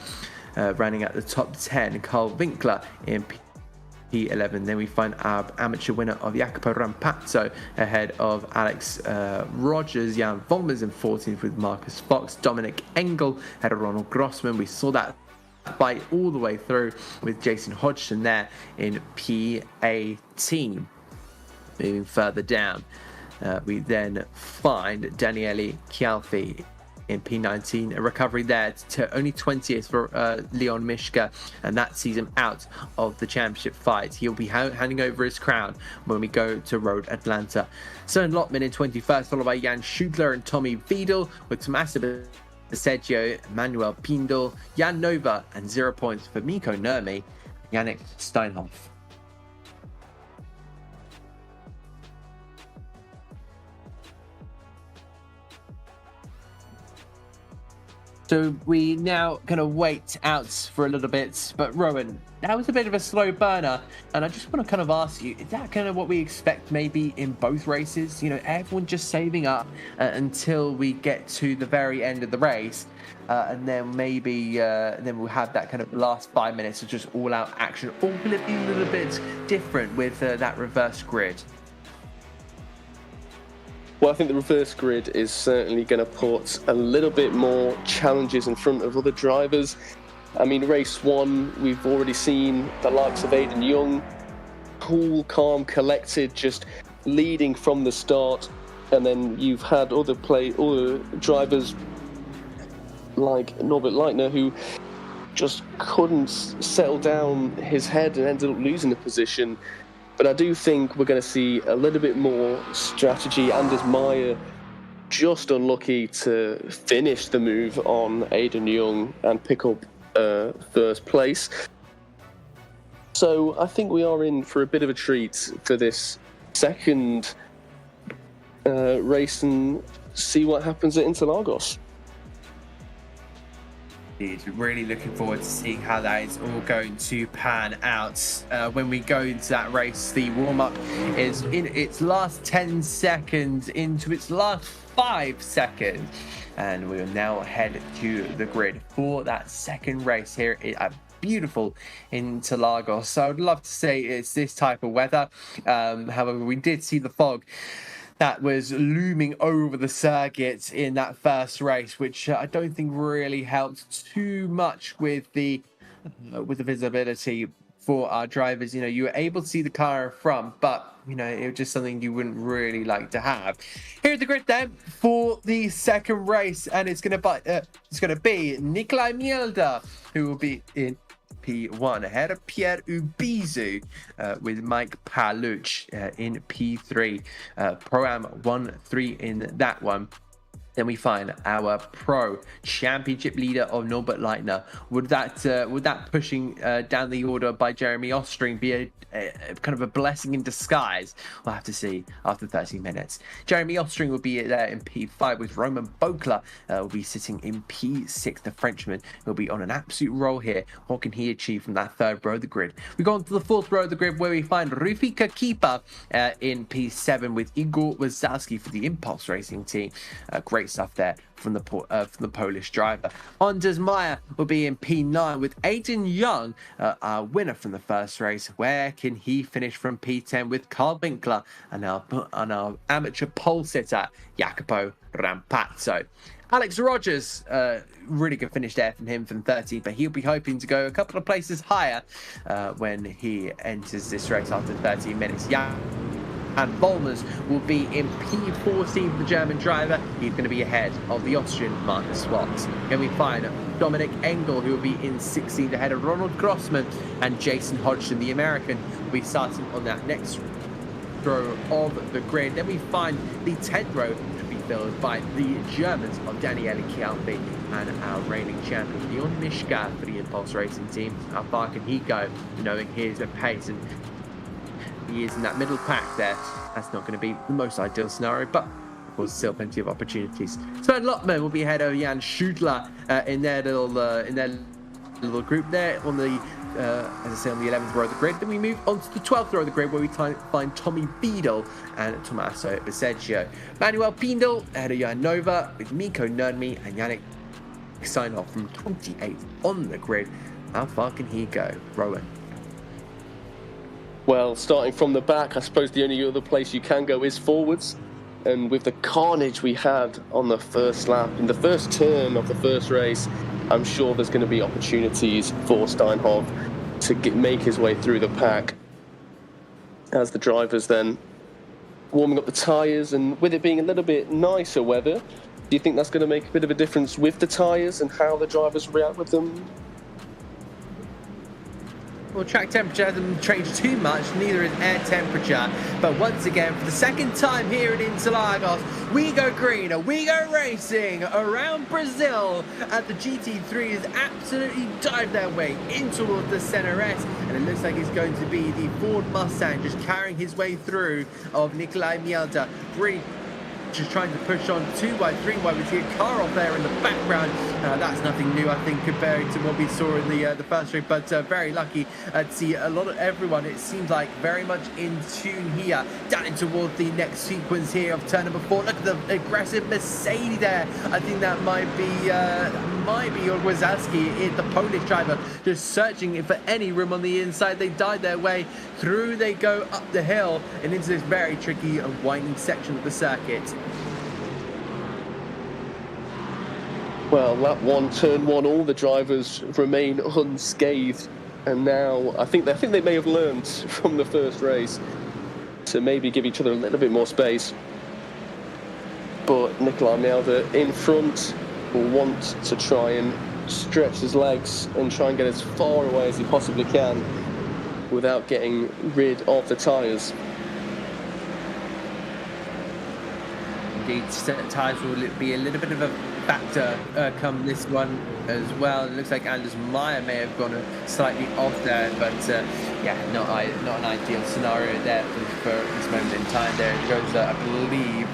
Running at the top 10, Carl Winkler in P11. Then we find our amateur winner of Jacopo Rampazzo ahead of Alex Rogers. Jan Volmers in 14th with Marcus Fox. Dominic Engel ahead of Ronald Grossman. We saw that fight all the way through with Jason Hodgson there in P18. Moving further down, we then find Daniele Chialfi in P19, a recovery there to only 20th for Leon Mishka, and that sees him out of the championship fight. He'll be handing over his crown when we go to Road Atlanta. Søren Lotman in 21st, followed by Jan Schudler and Tommy Wiedel, with Tommaso Sergio, Manuel Pindel, Jan Nova, and 0 points for Mikko Nurmi, Yannick Steinhoff. So we now going to wait out for a little bit, but Rowan, that was a bit of a slow burner, and I just want to kind of ask you, is that kind of what we expect maybe in both races? You know, everyone just saving up until we get to the very end of the race, and then maybe then we'll have that kind of last 5 minutes of just all-out action, or will it be a little bit different with that reverse grid? Well, I think the reverse grid is certainly going to put a little bit more challenges in front of other drivers. I mean, race one, we've already seen the likes of Aiden Young, cool, calm, collected, just leading from the start. And then you've had other drivers like Norbert Leitner, who just couldn't settle down his head and ended up losing the position. But I do think we're going to see a little bit more strategy. Anders Meyer just unlucky to finish the move on Aiden Young and pick up first place. So I think we are in for a bit of a treat for this second race and see what happens at Interlagos. Really looking forward to seeing how that is all going to pan out. When we go into that race, the warm-up is in its last 10 seconds into its last 5 seconds, and we will now head to the grid for that second race here at beautiful Interlagos. So I would love to say it's this type of weather. However, we did see the fog that was looming over the circuit in that first race, which I don't think really helped too much with the visibility for our drivers. You know, you were able to see the car in front, but you know, it was just something you wouldn't really like to have. Here's the grid then for the second race, and it's gonna be Nikolai Mielder who will be in P1 ahead of Pierre Ubizu with Mike Paluch in P3. Pro-Am 1-3 in that one. Then we find our pro championship leader of Norbert Leitner. Would that pushing down the order by Jeremy Ostring be a kind of a blessing in disguise? We'll have to see after 30 minutes. Jeremy Ostring will be there in P5 with Roman Bokler will be sitting in P6. The Frenchman will be on an absolute roll here. What can he achieve from that third row of the grid? We go on to the fourth row of the grid where we find Rufika Kipa in P7 with Igor Wazowski for the Impulse Racing team. Great stuff there from the Polish driver. Anders Meyer will be in P9 with Aiden Young, our winner from the first race. Where can he finish from P10 with Carl Winkler and our amateur pole sitter Jacopo Rampazzo. Alex Rogers, really good finish there from him from 13, but he'll be hoping to go a couple of places higher when he enters this race after 13 minutes. And Volmers will be in P14 for the German driver. He's going to be ahead of the Austrian Marcus Watts. Then we find Dominic Engel, who will be in 16th ahead of Ronald Grossman, and Jason Hodgson, the American, will be starting on that next row of the grid. Then we find the 10th row to be filled by the Germans of Daniele Chialpi and our reigning champion Leon Mishka for the Impulse Racing team. How far can he go, knowing his pace? And he is in that middle pack there. That's not going to be the most ideal scenario, but of course still plenty of opportunities. Sven Lottman will be ahead of Jan Schudler in their little group there on the as I say, on the 11th row of the grid. Then we move on to the 12th row of the grid where we find Tommy Beadle and Tommaso Beseggio. Manuel Pindel ahead of Jan Nova with Mikko Nurmi and Yannick Steinhoff from 28th on the grid. How far can he go, Rowan? Well, starting from the back, I suppose the only other place you can go is forwards. And with the carnage we had on the first lap, in the first turn of the first race, I'm sure there's going to be opportunities for Steinhoff to make his way through the pack as the drivers then warming up the tyres. And with it being a little bit nicer weather, do you think that's going to make a bit of a difference with the tyres and how the drivers react with them? Well, track temperature hasn't changed too much, neither is air temperature. But once again, for the second time here at Interlagos, we go green, we go racing around Brazil. And the GT3 has absolutely dived their way in towards the center S. And it looks like it's going to be the Ford Mustang just carrying his way through of Nikolai Mielda. Just trying to push on 2 wide, 3 wide. We see a car off there in the background. That's nothing new, I think, compared to what we saw in the first race. But very lucky to see a lot of everyone. It seems like very much in tune here. Down in towards the next sequence here of turn number 4. Look at the aggressive Mercedes there. I think that might be Wazowski, the Polish driver, just searching for any room on the inside. They dive their way through. They go up the hill and into this very tricky and winding section of the circuit. Well, lap 1, turn 1, all the drivers remain unscathed, and now I think they may have learned from the first race to maybe give each other a little bit more space. But Nikolai Mielda in front will want to try and stretch his legs and try and get as far away as he possibly can without getting rid of the tyres. Indeed, tyres will be a little bit of a factor come this one as well. It looks like Anders Meyer may have gone slightly off there, but yeah, not an ideal scenario there for this moment in time. There it goes, I believe,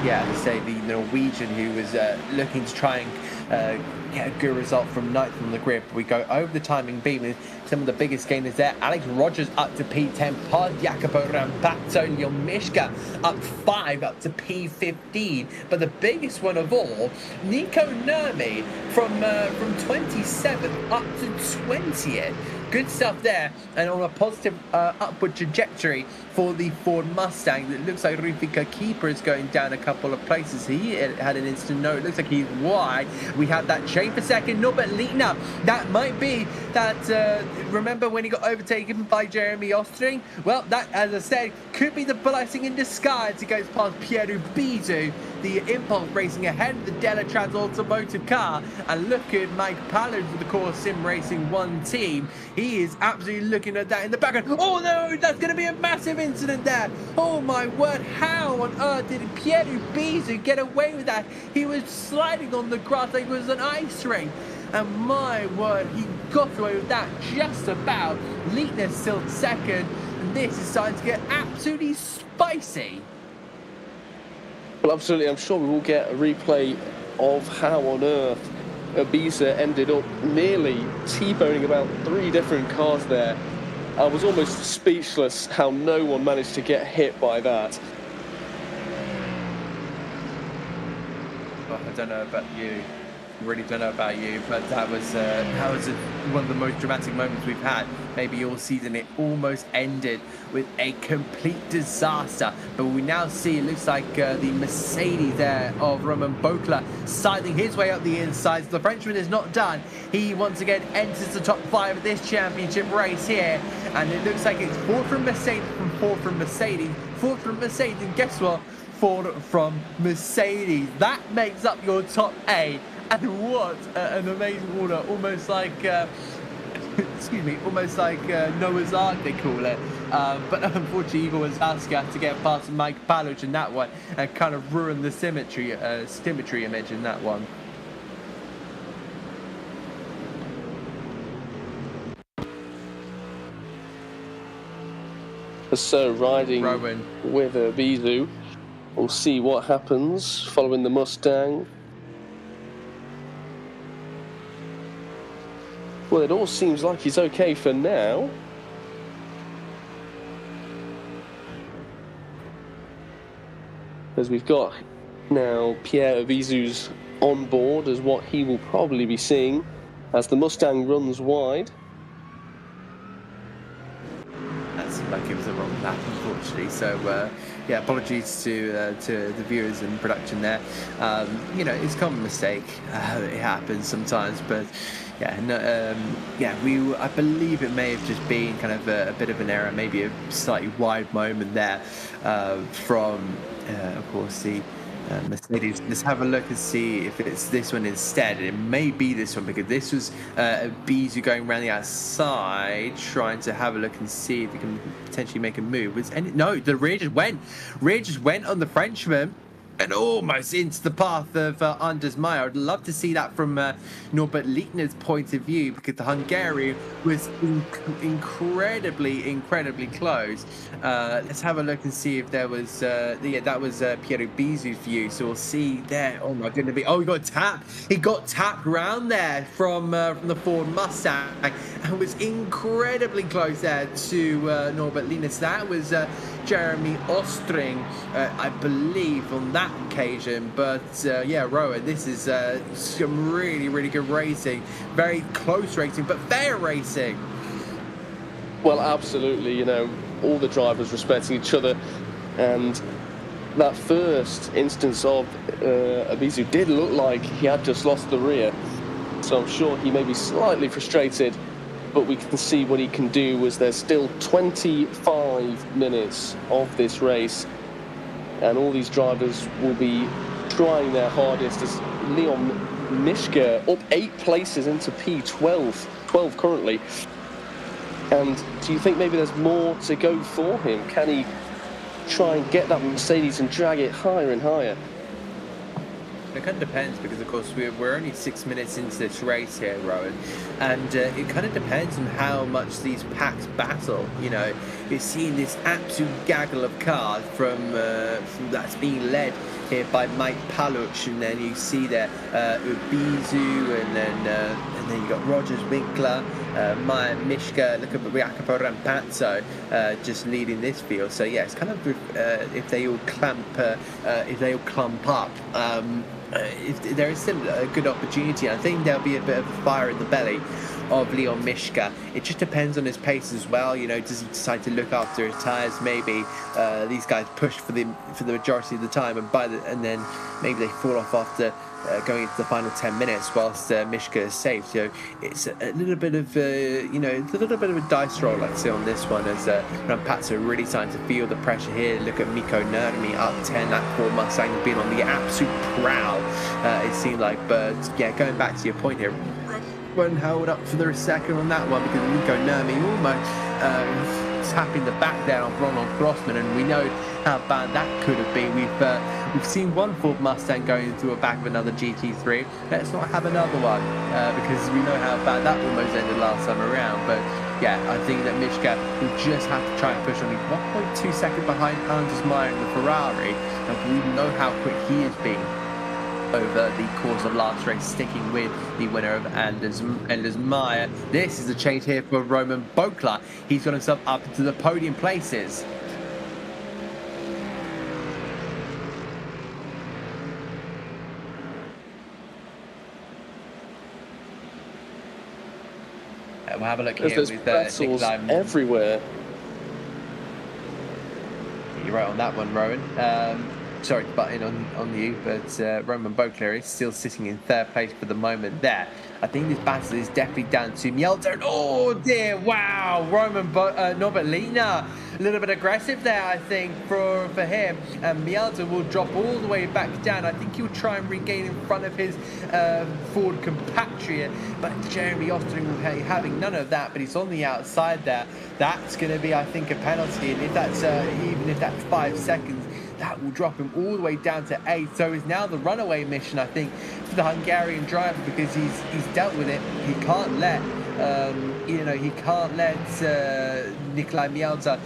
yeah, to say the Norwegian who was looking to try and get a good result from ninth from the grid. We go over the timing beam with some of the biggest gainers there. Alex Rogers up to P10, past Jacopo Rampazzo, Mishka up 5 up to P15. But the biggest one of all, Nico Nurmi from 27th up to 20th. Good stuff there, and on a positive upward trajectory for the Ford Mustang. It looks like Rufika Keeper is going down a couple of places. He had an instant note. It looks like he's wide. We have that chain for second. Norbert Lietner. That might be that. Remember when he got overtaken by Jeremy Ostring? Well, that, as I said, could be the blessing in disguise. He goes past Pierre Bizou, the Impulse racing ahead of the Delatrans Automotive car. And look at Mike Pallard for the Core Sim Racing 1 team. He is absolutely looking at that in the background. Oh no, that's going to be a massive incident there. Oh my word, how on earth did Pierre Bizou get away with that? He was sliding on the grass like it was an ice rink. And my word, he got away with that just about. Leitner still second, and this is starting to get absolutely spicy. Well, absolutely, I'm sure we will get a replay of how on earth Ibiza ended up nearly T-boning about 3 different cars there. I was almost speechless how no one managed to get hit by that. Well, I don't know about you. Really don't know about you, but that was one of the most dramatic moments we've had maybe all season. It almost ended with a complete disaster, but we now see it looks like the Mercedes there of Roman Bokla siding his way up the inside. So the Frenchman is not done. He once again enters the top 5 of this championship race here, and it looks like it's 4th from Mercedes, from 4th from Mercedes, 4th from Mercedes, and guess what? 4th from Mercedes. That makes up your top 8. And what an amazing order, almost like, excuse me, almost like Noah's Ark, they call it. But unfortunately, Igor Wazowski had to get past Mike Paluch in that one and kind of ruin the symmetry image in that one. So riding Rowan with Bizou, we'll see what happens following the Mustang. Well, it all seems like he's okay for now. As we've got now Pierre Bizou's on board as what he will probably be seeing as the Mustang runs wide. That seemed like it was the wrong lap, unfortunately. So, yeah, apologies to the viewers and production there. You know, it's a common mistake. It happens sometimes, but yeah, no, yeah, I believe it may have just been kind of a bit of an error, maybe a slightly wide moment there from, of course, the Mercedes, let's have a look and see if it's this one instead. It may be this one because this was Bizu going around the outside trying to have a look and see if he can potentially make a move. No, the rear just went on the Frenchman and almost into the path of Anders Meyer. I'd love to see that from Norbert Lichtner's point of view because the Hungarian was incredibly close. Let's have a look and see if there was, that was Piero Bizu's view. So we'll see there. Oh my goodness. Oh, he got tapped. He got tapped around there from the Ford Mustang and was incredibly close there to Norbert Lichtner. So that was Jeremy Ostring, I believe, on that occasion. But yeah, Rowan, this is some really good racing, very close racing, but fair racing. Well, absolutely. You know, all the drivers respecting each other, and that first instance of Abizu did look like he had just lost the rear, so I'm sure he may be slightly frustrated, but we can see what he can do as there's still 25 minutes of this race, and all these drivers will be trying their hardest as Leon Mishka up 8 places into P12 currently. And do you think maybe there's more to go for him? Can he try and get that Mercedes and drag it higher and higher? It kind of depends because, of course, we're only 6 minutes into this race here, Rowan, and it kind of depends on how much these packs battle. You know, you're seeing this absolute gaggle of cars from that's being led here by Mike Paluch, and then you see there Ubizu, and then you got Rogers Winkler, Maya Mishka, look at Jacopo Rampazzo just leading this field. So yeah, it's kind of if they all clump up. If there is still a good opportunity. I think there'll be a bit of a fire in the belly of Leon Mishka. It just depends on his pace as well. You know, does he decide to look after his tires? Maybe these guys push for the majority of the time, and then maybe they fall off after going into the final 10 minutes whilst Mishka is safe. So it's a little bit of it's a little bit of a dice roll, I'd say, on this one, as Rampazzo really starting to feel the pressure here. Look at Mikko Nurmi up 10. That Ford Mustang has been on the absolute prowl, it seemed like. But yeah, going back to your point here, one held up for the second on that one because Mikko Nurmi almost tapping the back there on Ronald Grossman, and we know how bad that could have been. We've seen one Ford Mustang going through a back of another GT3. Let's not have another one because we know how bad that almost ended last time around. But yeah, I think that Mishka will just have to try and push on. He's 1.2 seconds behind Anders Meyer in the Ferrari, and we know how quick he has been over the course of last race, sticking with the winner of Anders Meyer. This is a change here for Roman Bokla. He's got himself up into the podium places. We'll have a look here with Nikolai everywhere. You're right on that one, Rowan. Sorry to butt in on you, but Roman Bokler is still sitting in third place for the moment there. I think this battle is definitely down to Mielder. And oh dear, wow, Norbert Lichtner, a little bit aggressive there, I think, for him. And Mielder will drop all the way back down. I think he'll try and regain in front of his Ford compatriot, but Jeremy Ostring will be having none of that, but he's on the outside there. That's going to be, I think, a penalty, and if that's even if that's 5 seconds, that will drop him all the way down to 8. So it's now the runaway mission, I think, for the Hungarian driver, because he's dealt with it. He can't let Nikolai Mielder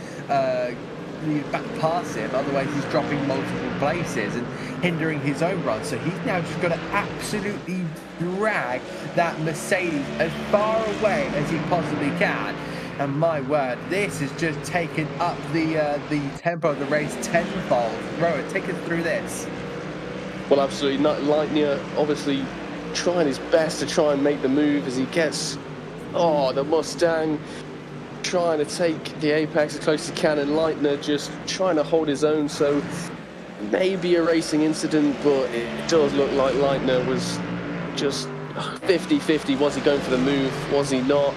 back past him. Otherwise, he's dropping multiple places and hindering his own run. So he's now just got to absolutely drag that Mercedes as far away as he possibly can. And my word, this has just taken up the tempo of the race tenfold. Rowan, take us through this. Well, absolutely. Lichtner obviously trying his best to try and make the move as he gets, the Mustang trying to take the apex as close as he can, and Lichtner just trying to hold his own. So maybe a racing incident, but it does look like Lichtner was just 50-50. Was he going for the move? Was he not?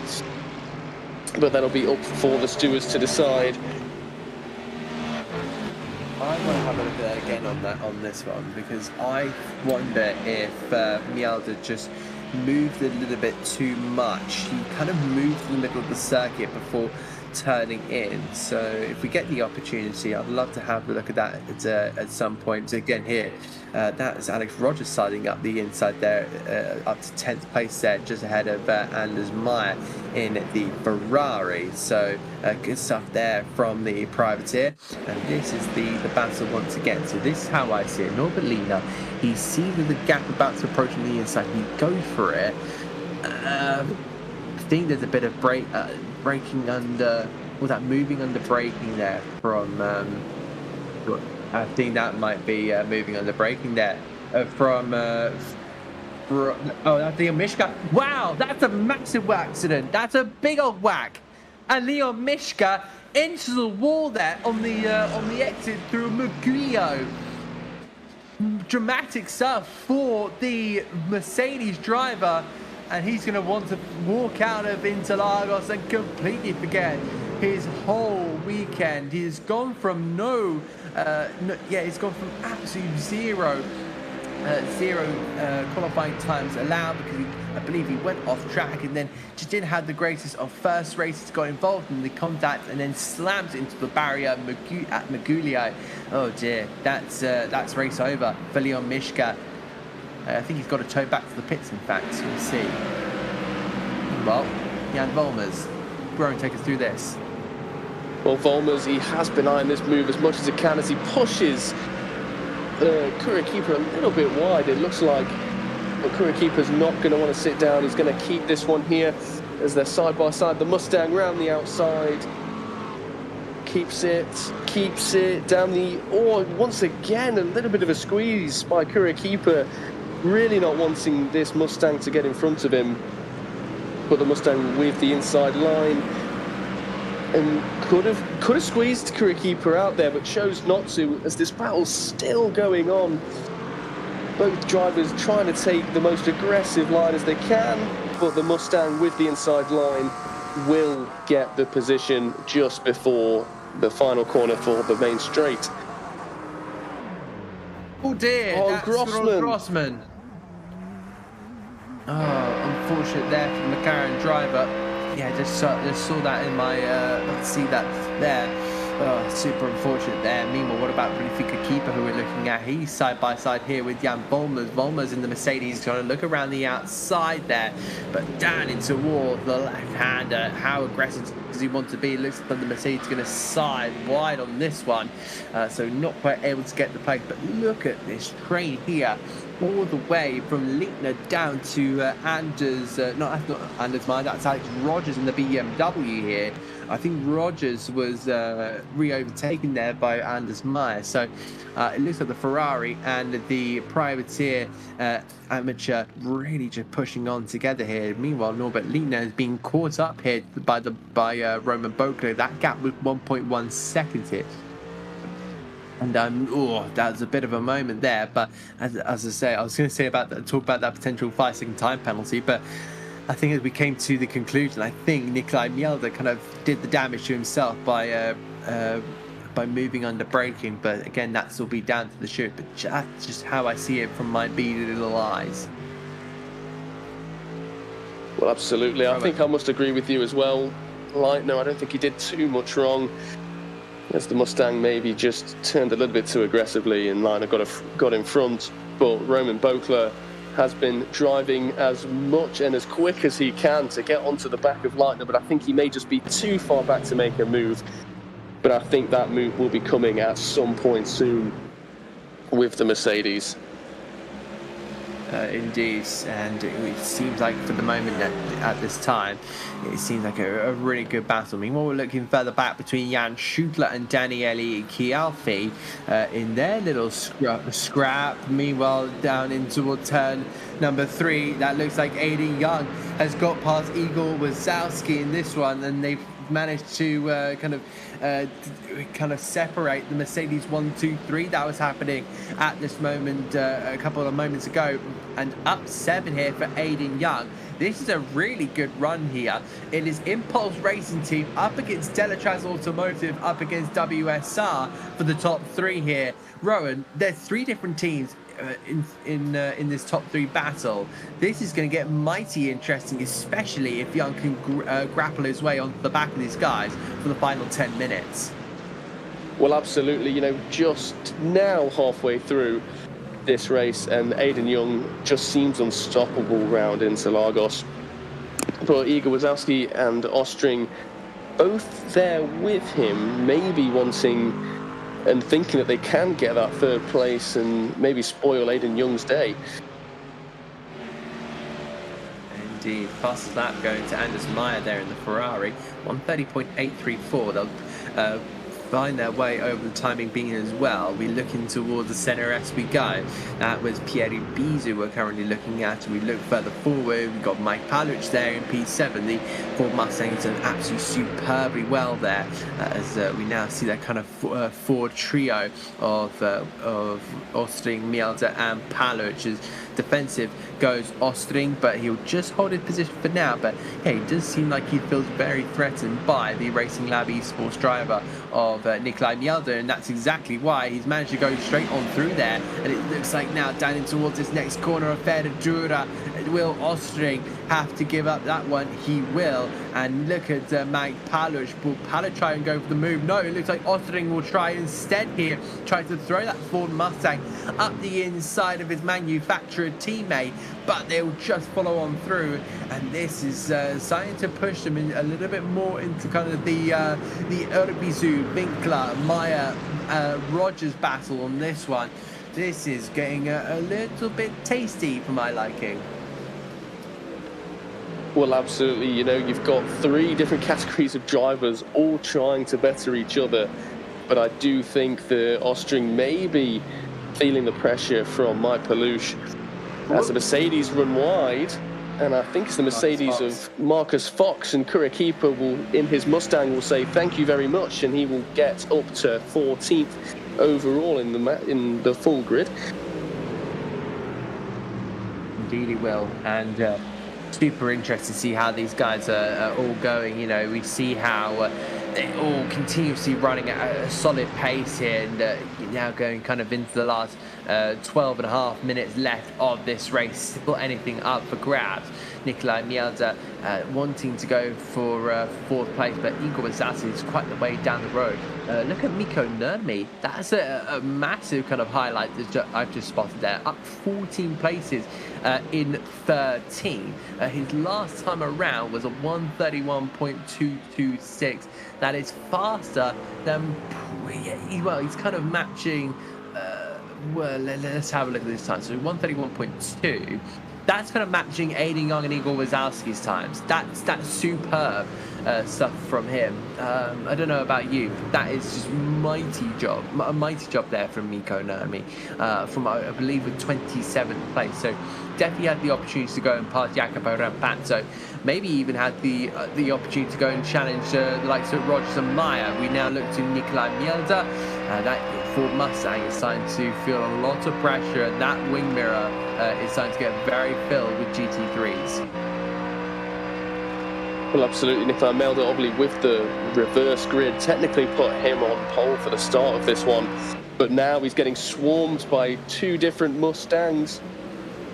But that'll be up for the stewards to decide. I want to have a look at that again on this one, because I wonder if Mjelde just moved a little bit too much. He kind of moved in the middle of the circuit before turning in. So if we get the opportunity, I'd love to have a look at that at some point. So again here, that's Alex Rogers siding up the inside there, up to 10th place there, just ahead of Anders Meyer in the Ferrari. So good stuff there from the privateer, and this is the battle once again. So this is how I see it. Norbert Lina, he sees the gap about to approach on the inside, he go for it. I think there's a bit of braking under, or that moving under braking there from I think that might be moving under braking there from that's Leon Mishka. Wow, that's a massive accident. That's a big old whack, and Leon Mishka into the wall there on the exit through Muguio. Dramatic stuff for the Mercedes driver, and he's going to want to walk out of Interlagos and completely forget his whole weekend. He's gone from he's gone from absolute zero qualifying times allowed, because I believe he went off track and then just didn't have the greatest of first races, got involved in the contact and then slammed into the barrier at Maguglia. Oh dear, that's race over for Leon Mishka. I think he's got to tow back to the pits, in fact. We'll see. Well, Jan Volmers, Rowan, take us through this. Well, Volmers, he has been eyeing this move as much as he can as he pushes Kurikeeper a little bit wide. It looks like Kurikeeper's not going to want to sit down. He's going to keep this one here as they're side by side. The Mustang round the outside. Keeps it down the... Oh, once again, a little bit of a squeeze by Kurikeeper. Really not wanting this Mustang to get in front of him. But the Mustang with the inside line. And could have squeezed Kurikeeper out there, but chose not to, as this battle's still going on. Both drivers trying to take the most aggressive line as they can, but the Mustang with the inside line will get the position just before the final corner for the main straight. Oh dear, oh, that's Grossman. Oh, unfortunate there for the McLaren driver. Yeah, just saw that in my, see that there. Oh, super unfortunate there. Meanwhile, what about Rafika Keeper, who we're looking at? He's side by side here with Jan Volmers. Volmers in the Mercedes, trying to look around the outside there, but down into wall, the left-hander. How aggressive does he want to be? It looks like the Mercedes going to side wide on this one, so not quite able to get the place. But look at this train here, all the way from Lichtner down to Anders, not Anders Meyer, that's Alex Rogers in the BMW here. I think Rogers was re-overtaken there by Anders Meyer. So it looks like the Ferrari and the privateer amateur really just pushing on together here. Meanwhile, Norbert Lichtner is being caught up here by Roman Bokler. That gap was 1.1 seconds here. And that was a bit of a moment there. But as I say, I was going to talk about that potential 5-second time penalty, but I think as we came to the conclusion, I think Nikolai Mjelde kind of did the damage to himself by moving under braking. But again, that's will be down to the shoot. But that's just how I see it from my beady little eyes. Well, absolutely. I think I must agree with you as well. No, I don't think he did too much wrong. As the Mustang maybe just turned a little bit too aggressively and Leitner got in front. But Roman Bokler has been driving as much and as quick as he can to get onto the back of Leitner, but I think he may just be too far back to make a move. But I think that move will be coming at some point soon with the Mercedes. Indeed, and it seems like for the moment at this time, it seems like a really good battle. Meanwhile, we're looking further back between Jan Schutler and Daniele Chialfi in their little scrap. Meanwhile, down into turn number 3, that looks like Aiden Young has got past Igor Wazowski in this one, and they've managed to kind of separate the Mercedes 1, 2, 3 that was happening at this moment a couple of moments ago, and up 7 here for Aiden Young. This is a really good run here. It is Impulse Racing Team up against Delatraz Automotive, up against WSR for the top 3 here. Rowan, there's 3 different teams in this top 3 battle. This is going to get mighty interesting, especially if Young can grapple his way onto the back of these guys for the final 10 minutes. Well, absolutely. You know, just now halfway through this race, and Aiden Young just seems unstoppable round Interlagos. But Igor Wazowski and Ostring both there with him, maybe wanting and thinking that they can get that 3rd place and maybe spoil Aiden Young's day. Indeed, fastest lap going to Anders Meyer there in the Ferrari, 1:30.834. They'll find their way over the timing being as well. We're looking towards the centre as we go. That was Pieri Bizu we're currently looking at. We look further forward, we've got Mike Paluch there in P7. The Ford Mustang done absolutely superbly well there, as we now see that kind of Ford trio of Ostring, Mielder and Paluch. As defensive goes Ostring, but he'll just hold his position for now. But yeah, he does seem like he feels very threatened by the Racing Lab esports driver of Nikolai Mielder, and that's exactly why he's managed to go straight on through there. And it looks like now down in towards this next corner of Ferdura, will Ostring have to give up that one? He will. And look at Mike Paluch. Will Paluch try and go for the move? No, it looks like Ostring will try instead here, try to throw that Ford Mustang up the inside of his manufacturer teammate, but they'll just follow on through. And this is starting to push them in a little bit more into kind of the Urbizu, Winkler, Meyer, Rogers battle on this one. This is getting a little bit tasty for my liking. Well, absolutely. You know, you've got 3 different categories of drivers all trying to better each other. But I do think the Ostring may be feeling the pressure from Mike Paluch as the Mercedes run wide. And I think it's the Mercedes of Marcus Fox, and Kurikipa will, in his Mustang, will say thank you very much, and he will get up to 14th overall in the full grid. Indeed he will. And super interested to see how these guys are all going. You know, we see how they're all continuously running at a solid pace here, and now going kind of into the last 12.5 minutes left of this race. Still anything up for grabs. Nikolai Mielder wanting to go for 4th place, but Igor Wazowski is quite the way down the road. Look at Mikko Nurmi. That's a massive kind of highlight that I've just spotted there. Up 14 places in 13. His last time around was a 1:31.226. That is faster than, well, he's kind of matching, well, let's have a look at this time. So 1:31.2. That's kind of matching Aiden Young and Igor Wazowski's times. That's superb stuff from him. I don't know about you, but that is just a mighty job there from Mikko Nurmi, from I believe a 27th place. So definitely had the opportunity to go and pass Jacopo Rampazzo. Maybe even had the opportunity to go and challenge the likes of Rogers and Meyer. We now look to Nikolai Mielder. That Ford Mustang is starting to feel a lot of pressure. That wing mirror is starting to get very filled with GT3s. Well, absolutely. Nikolai Mielder, obviously, with the reverse grid, technically put him on pole for the start of this one. But now he's getting swarmed by 2 different Mustangs.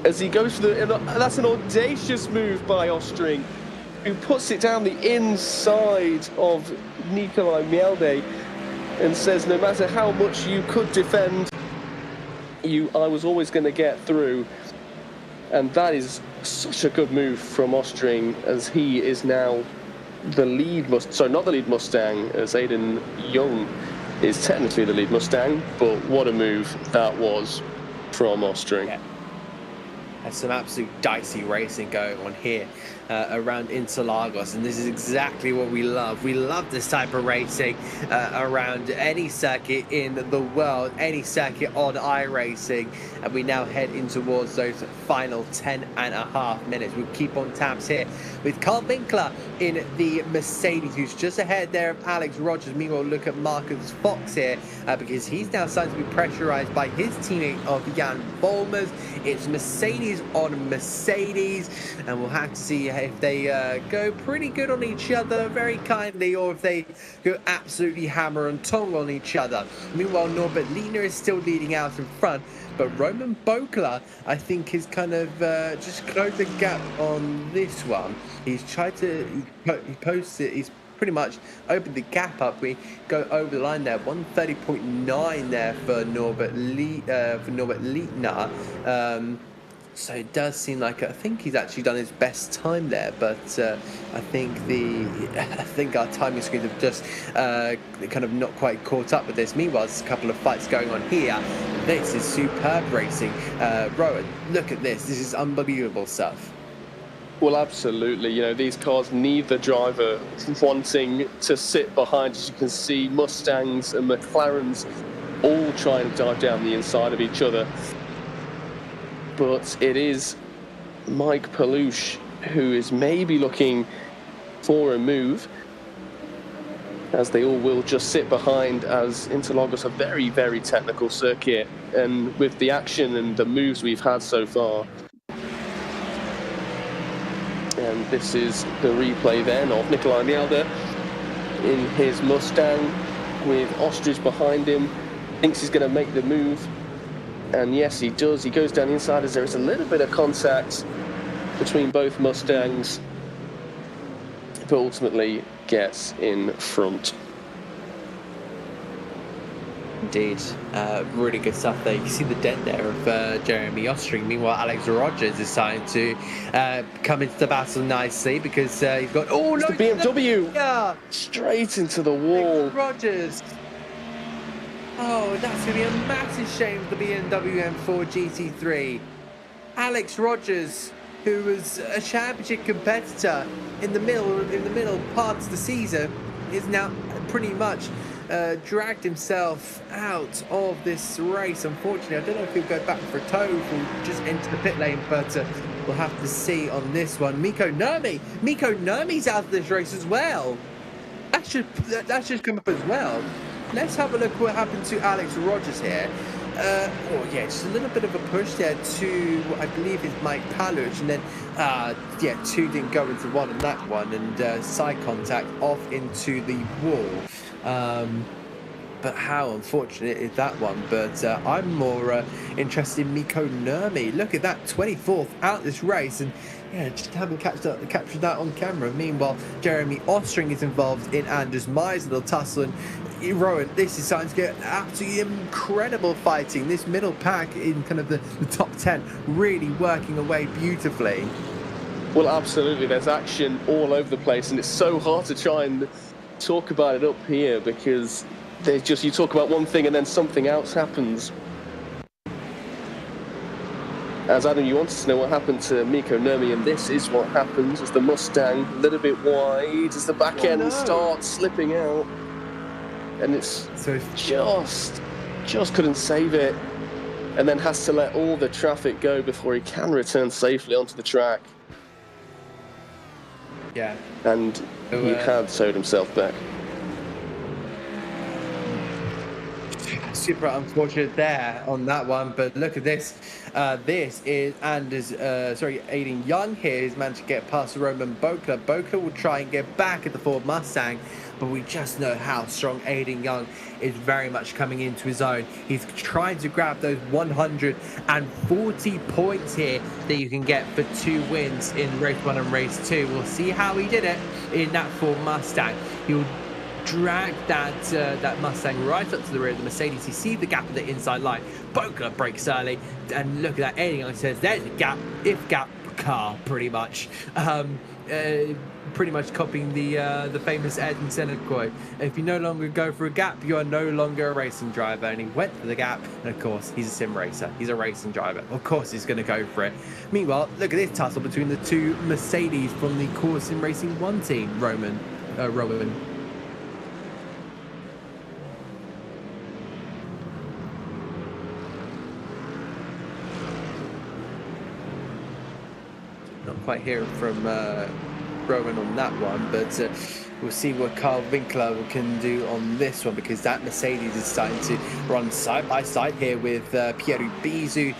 As he goes for that's an audacious move by Ostring, who puts it down the inside of Nikolai Mielder and says, no matter how much you could defend, I was always going to get through. And that is such a good move from Ostring, as he is now the lead not the lead Mustang, as Aiden Young is technically the lead Mustang, but what a move that was from Ostring. Yeah. There's some absolute dicey racing going on here around Interlagos, and this is exactly what we love. We love this type of racing around any circuit in the world, any circuit on iRacing, and we now head in towards those final 10.5 minutes. We'll keep on tabs here with Carl Winkler in the Mercedes, who's just ahead there of Alex Rogers. Meanwhile, look at Marcus Fox here, because he's now starting to be pressurized by his teammate of Jan Volmers. It's Mercedes on Mercedes, and we'll have to see if they go pretty good on each other very kindly, or if they go absolutely hammer and tongue on each other. Meanwhile, Norbert Liebner is still leading out in front, but Roman Bokler, I think, is kind of just closed the gap on this one. He's tried to, he posts it, he's pretty much opened the gap up. We go over the line there, 130.9 there for Norbert Liebner. So it does seem like, I think he's actually done his best time there, but I think our timing screens have just kind of not quite caught up with this. Meanwhile, there's a couple of fights going on here. This is superb racing. Rowan, look at this. This is unbelievable stuff. Well, absolutely. You know, these cars need the driver wanting to sit behind. As you can see, Mustangs and McLarens all trying to dive down the inside of each other. But it is Mike Palouche who is maybe looking for a move, as they all will just sit behind, as Interlagos a very, very technical circuit, and with the action and the moves we've had so far. And this is the replay then of Nikolai Mielder in his Mustang with Ostrich behind him. Thinks he's going to make the move. And yes, he does. He goes down the inside as there is a little bit of contact between both Mustangs, but ultimately gets in front. Indeed, really good stuff there. You can see the dent there of Jeremy Ostring. Meanwhile, Alex Rogers is starting to come into the battle nicely, because he's got no, the BMW straight into the wall. Alex Rogers. Oh, that's going to be a massive shame for the BMW M4 GT3. Alex Rogers, who was a championship competitor in the middle parts of the season, is now pretty much dragged himself out of this race. Unfortunately, I don't know if he'll go back for a tow, if he'll just enter the pit lane, but we'll have to see on this one. Mikko Nurmi's out of this race as well. That should come up as well. Let's have a look what happened to Alex Rogers here. Oh yeah, just a little bit of a push there to what I believe is Mike Palouche, and then yeah, two didn't go into one on that one, and side contact off into the wall. But how unfortunate is that one? But I'm more interested in Mikko Nurmi. Look at that, 24th out this race, and yeah, just haven't captured that on camera. Meanwhile, Jeremy Ostring is involved in Anders Meyer's little tussle, and Rowan, this is starting to get absolutely incredible fighting. This middle pack in kind of the top 10 really working away beautifully. Well, absolutely. There's action all over the place, and it's so hard to try and talk about it up here, because there's just, you talk about one thing and then something else happens. As Adam, you wanted to know what happened to Mikko Nurmi, and this is what happens as the Mustang a little bit wide as the back end starts slipping out. And it's just couldn't save it, and then has to let all the traffic go before he can return safely onto the track. Yeah. And he had sewed himself back. Super unfortunate there on that one, but look at this. This is Aiden Young here. He's managed to get past Roman Bokler. Bokler will try and get back at the Ford Mustang, but we just know how strong Aiden Young is, very much coming into his own. He's trying to grab those 140 points here that you can get for 2 wins in race 1 and race 2. We'll see how he did it in that Ford Mustang. He'll drag that Mustang right up to the rear of the Mercedes. You see the gap at the inside line. Bokler brakes early, and look at that. Aiden Young says there's a gap, if gap car, pretty much. Pretty much copying the famous Ayrton Senna quote: if you no longer go for a gap, you are no longer a racing driver. And he went for the gap, and of course he's a sim racer, he's a racing driver, of course he's going to go for it. Meanwhile, look at this tussle between the two Mercedes from the Core Sim Racing 1 team. Rowan. quite hear from Rowan on that one, but we'll see what Carl Winkler can do on this one, because that Mercedes is starting to run side by side here with Pierre Bizou.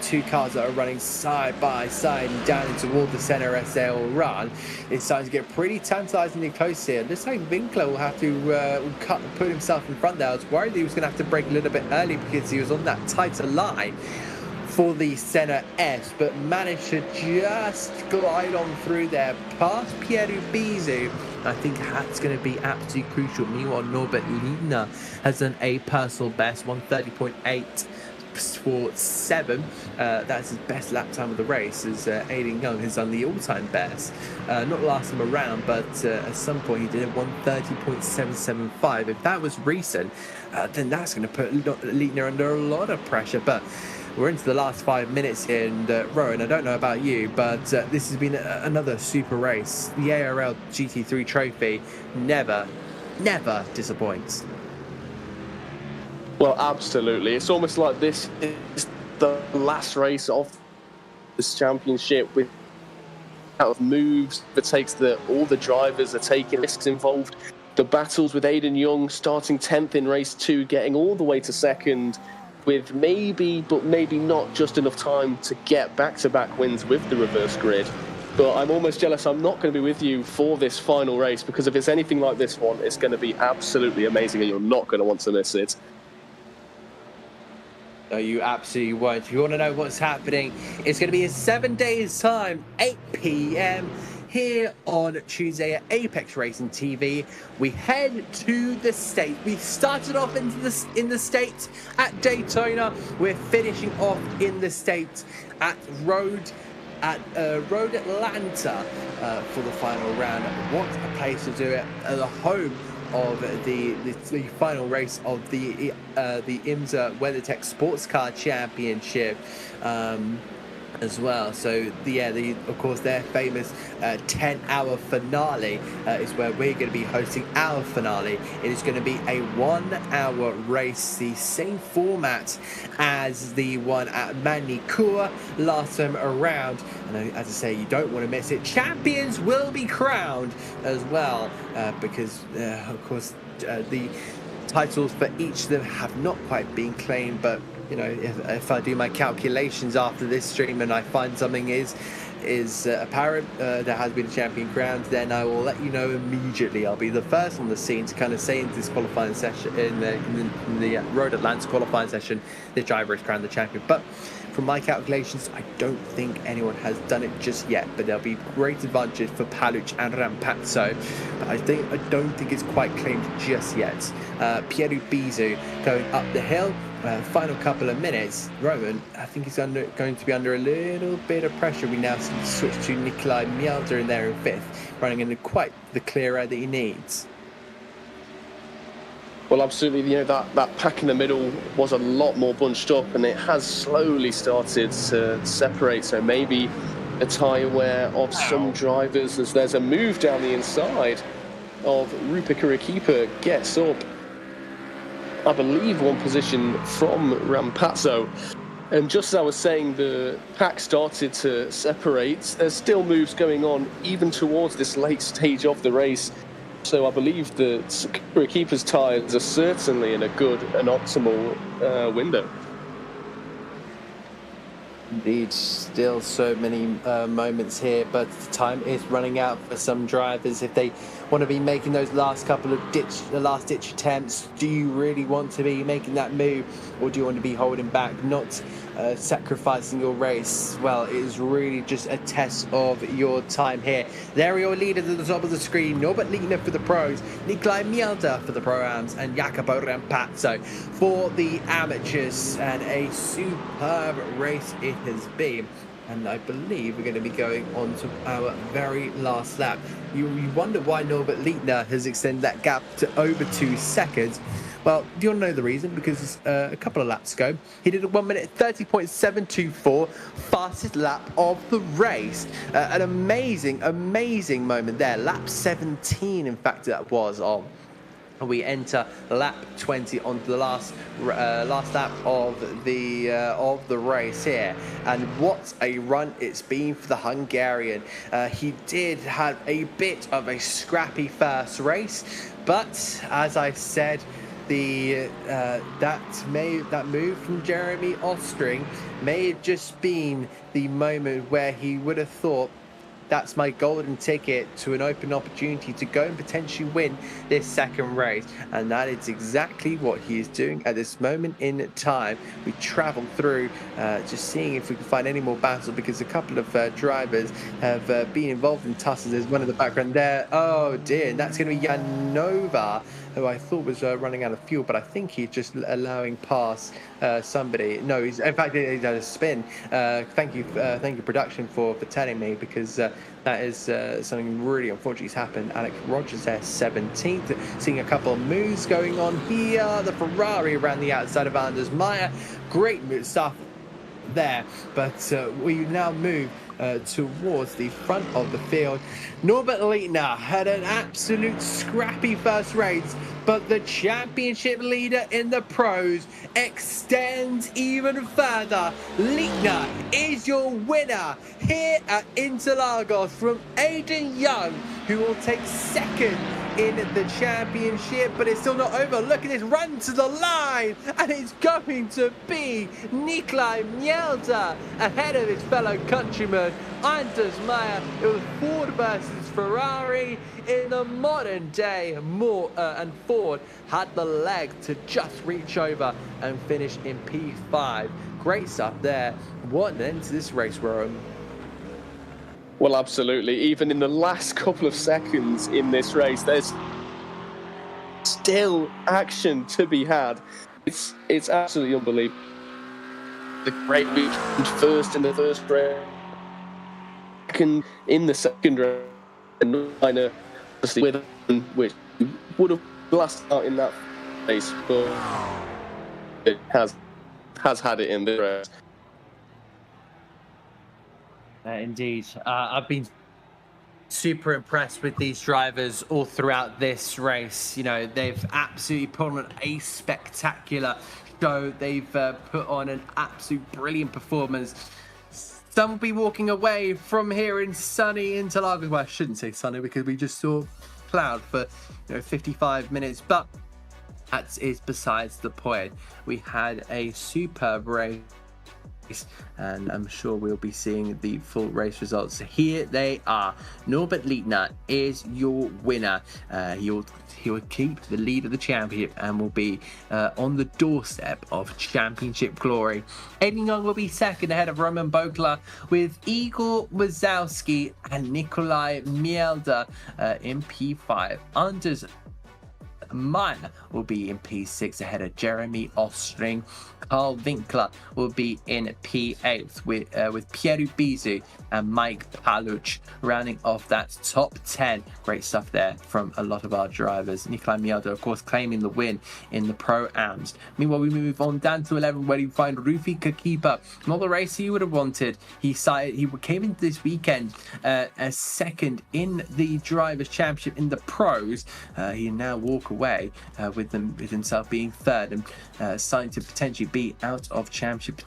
Two cars that are running side by side and down toward the center as they'll run. It's starting to get pretty tantalizingly close here. Looks like Winkler will have to put himself in front there. I was worried he was going to have to brake a little bit early because he was on that tighter line for the center S, but managed to just glide on through there past Pierre Bizou. I think that's going to be absolutely crucial. Meanwhile, Norbert Liebner has done a personal best, 1:30.8 for 7. That's his best lap time of the race, as Aiden Young has done the all-time best. Not last time around, but at some point he did a 1:30.775. If that was recent, then that's going to put Liebner under a lot of pressure. But we're into the last 5 minutes here, and Rowan, I don't know about you, but this has been another super race. The ARL GT3 trophy never disappoints. Well, absolutely. It's almost like this is the last race of this championship with out of moves that takes all the drivers are taking risks involved. The battles with Aiden Young starting 10th in race 2, getting all the way to 2nd, with maybe not just enough time to get back-to-back wins with the reverse grid. But I'm almost jealous I'm not going to be with you for this final race, because if it's anything like this one, it's going to be absolutely amazing and you're not going to want to miss it. No, you absolutely won't. If you want to know what's happening, it's going to be in 7 days' time, 8 p.m. here on Tuesday at Apex Racing TV. We head to the States. We started off in the States at Daytona. We're finishing off in the States at Road Atlanta for the final round. What a place to do it! The home of the final race of the IMSA WeatherTech Sports Car Championship. As well. So of course their famous 10-hour finale is where we're going to be hosting our finale. It is going to be a 1-hour race, the same format as the one at Manicure last time around, and as I say, you don't want to miss it. Champions will be crowned as well, because of course the titles for each of them have not quite been claimed, but you know, if I do my calculations after this stream and I find something is apparent that has been a champion crowned, then I will let you know immediately. I'll be the first on the scene to kind of say in this qualifying session, in the Road Atlanta qualifying session, the driver is crowned the champion. But from my calculations, I don't think anyone has done it just yet, but there'll be great advantage for Paluch and Rampazzo. But I don't think it's quite claimed just yet. Pierre Bizou going up the hill. Final couple of minutes, Rowan, I think he's going to be under a little bit of pressure. We now switch to Nikolai Mielder in there in 5th, running in quite the clear air that he needs. Well, absolutely. You know, that pack in the middle was a lot more bunched up, and it has slowly started to separate. So maybe a tyre wear of some drivers, as there's a move down the inside of Rupa Kurikipa, gets up, I believe, one position from Rampazzo. And just as I was saying, the pack started to separate. There's still moves going on even towards this late stage of the race. So I believe the Kurikipa's tyres are certainly in a good and optimal window. Indeed, still so many moments here, but time is running out for some drivers. If they want to be making those last couple of last ditch attempts, do you really want to be making that move, or do you want to be holding back, not sacrificing your race? Well, it is really just a test of your time here. There are your leaders at the top of the screen: Norbert Liebner for the pros, Nikolai Mielder for the pro-ams, and Jacopo Rampazzo for the amateurs. And a superb race it has been, and I believe we're going to be going on to our very last lap. You wonder why Norbert Liebner has extended that gap to over 2 seconds. Well, do you want to know the reason? Because a couple of laps ago, he did a 1:30.724, fastest lap of the race. An amazing moment there. Lap 17, in fact, that was on. we enter lap 20 onto the last lap of the race here, and what a run it's been for the Hungarian. He did have a bit of a scrappy first race, but as I said, that move from Jeremy Ostring may have just been the moment where he would have thought, that's my golden ticket to an open opportunity to go and potentially win this second race. And that is exactly what he is doing at this moment in time. We travel through just seeing if we can find any more battles, because a couple of drivers have been involved in tussles. There's one in the background there. Oh dear, and that's going to be Yanova, who I thought was running out of fuel, but I think he's just allowing past somebody. No, he's in fact he did a spin. Thank you production for telling me, because that is something really unfortunate has happened. Alex Rogers there, 17th. Seeing a couple of moves going on here. The Ferrari around the outside of Anders Meyer. Great stuff there, but we now move towards the front of the field. Norbert Lietner had an absolute scrappy first race, but the championship leader in the pros extends even further. Lietner is your winner here at Interlagos from Aidan Young, who will take second in the championship, but it's still not over. Look at this run to the line, and it's going to be Nikolai Mjelda ahead of his fellow countryman Anders Meyer. It was Ford versus Ferrari in the modern day. And Ford had the leg to just reach over and finish in P5. Great stuff there. What an end to this race, Rowan. Well, absolutely. Even in the last couple of seconds in this race, there's still action to be had. It's absolutely unbelievable. The great weekend, first in the first race, second in the second race, and Liner with him, which would have blasted out in that race, but it has had it in the race. Indeed. I've been super impressed with these drivers all throughout this race. You know, they've absolutely put on a spectacular show. They've put on an absolute brilliant performance. Some will be walking away from here in sunny Interlagos. Well, I shouldn't say sunny, because we just saw cloud for 55 minutes, but that is besides the point. We had a superb race, and I'm sure we'll be seeing the full race results. Here they are. Norbert Lietner is your winner. He will keep the lead of the championship and will be on the doorstep of championship glory. Aidan Young will be second ahead of Roman Bogla, with Igor Wazowski and Nikolai Mjelda in P5. Anders Meyer will be in P6 ahead of Jeremy Ostring. Carl Winkler will be in P8 with Pierre Bizu and Mike Paluch rounding off that top 10. Great stuff there from a lot of our drivers. Nikolai Mjelda, of course, claiming the win in the Pro-Ams. Meanwhile, we move on down to 11, where you find Rufi Kakipa. Not the race he would have wanted. He came into this weekend as second in the Drivers' Championship in the Pros. He now walk away with himself being third and starting to potentially be out of championship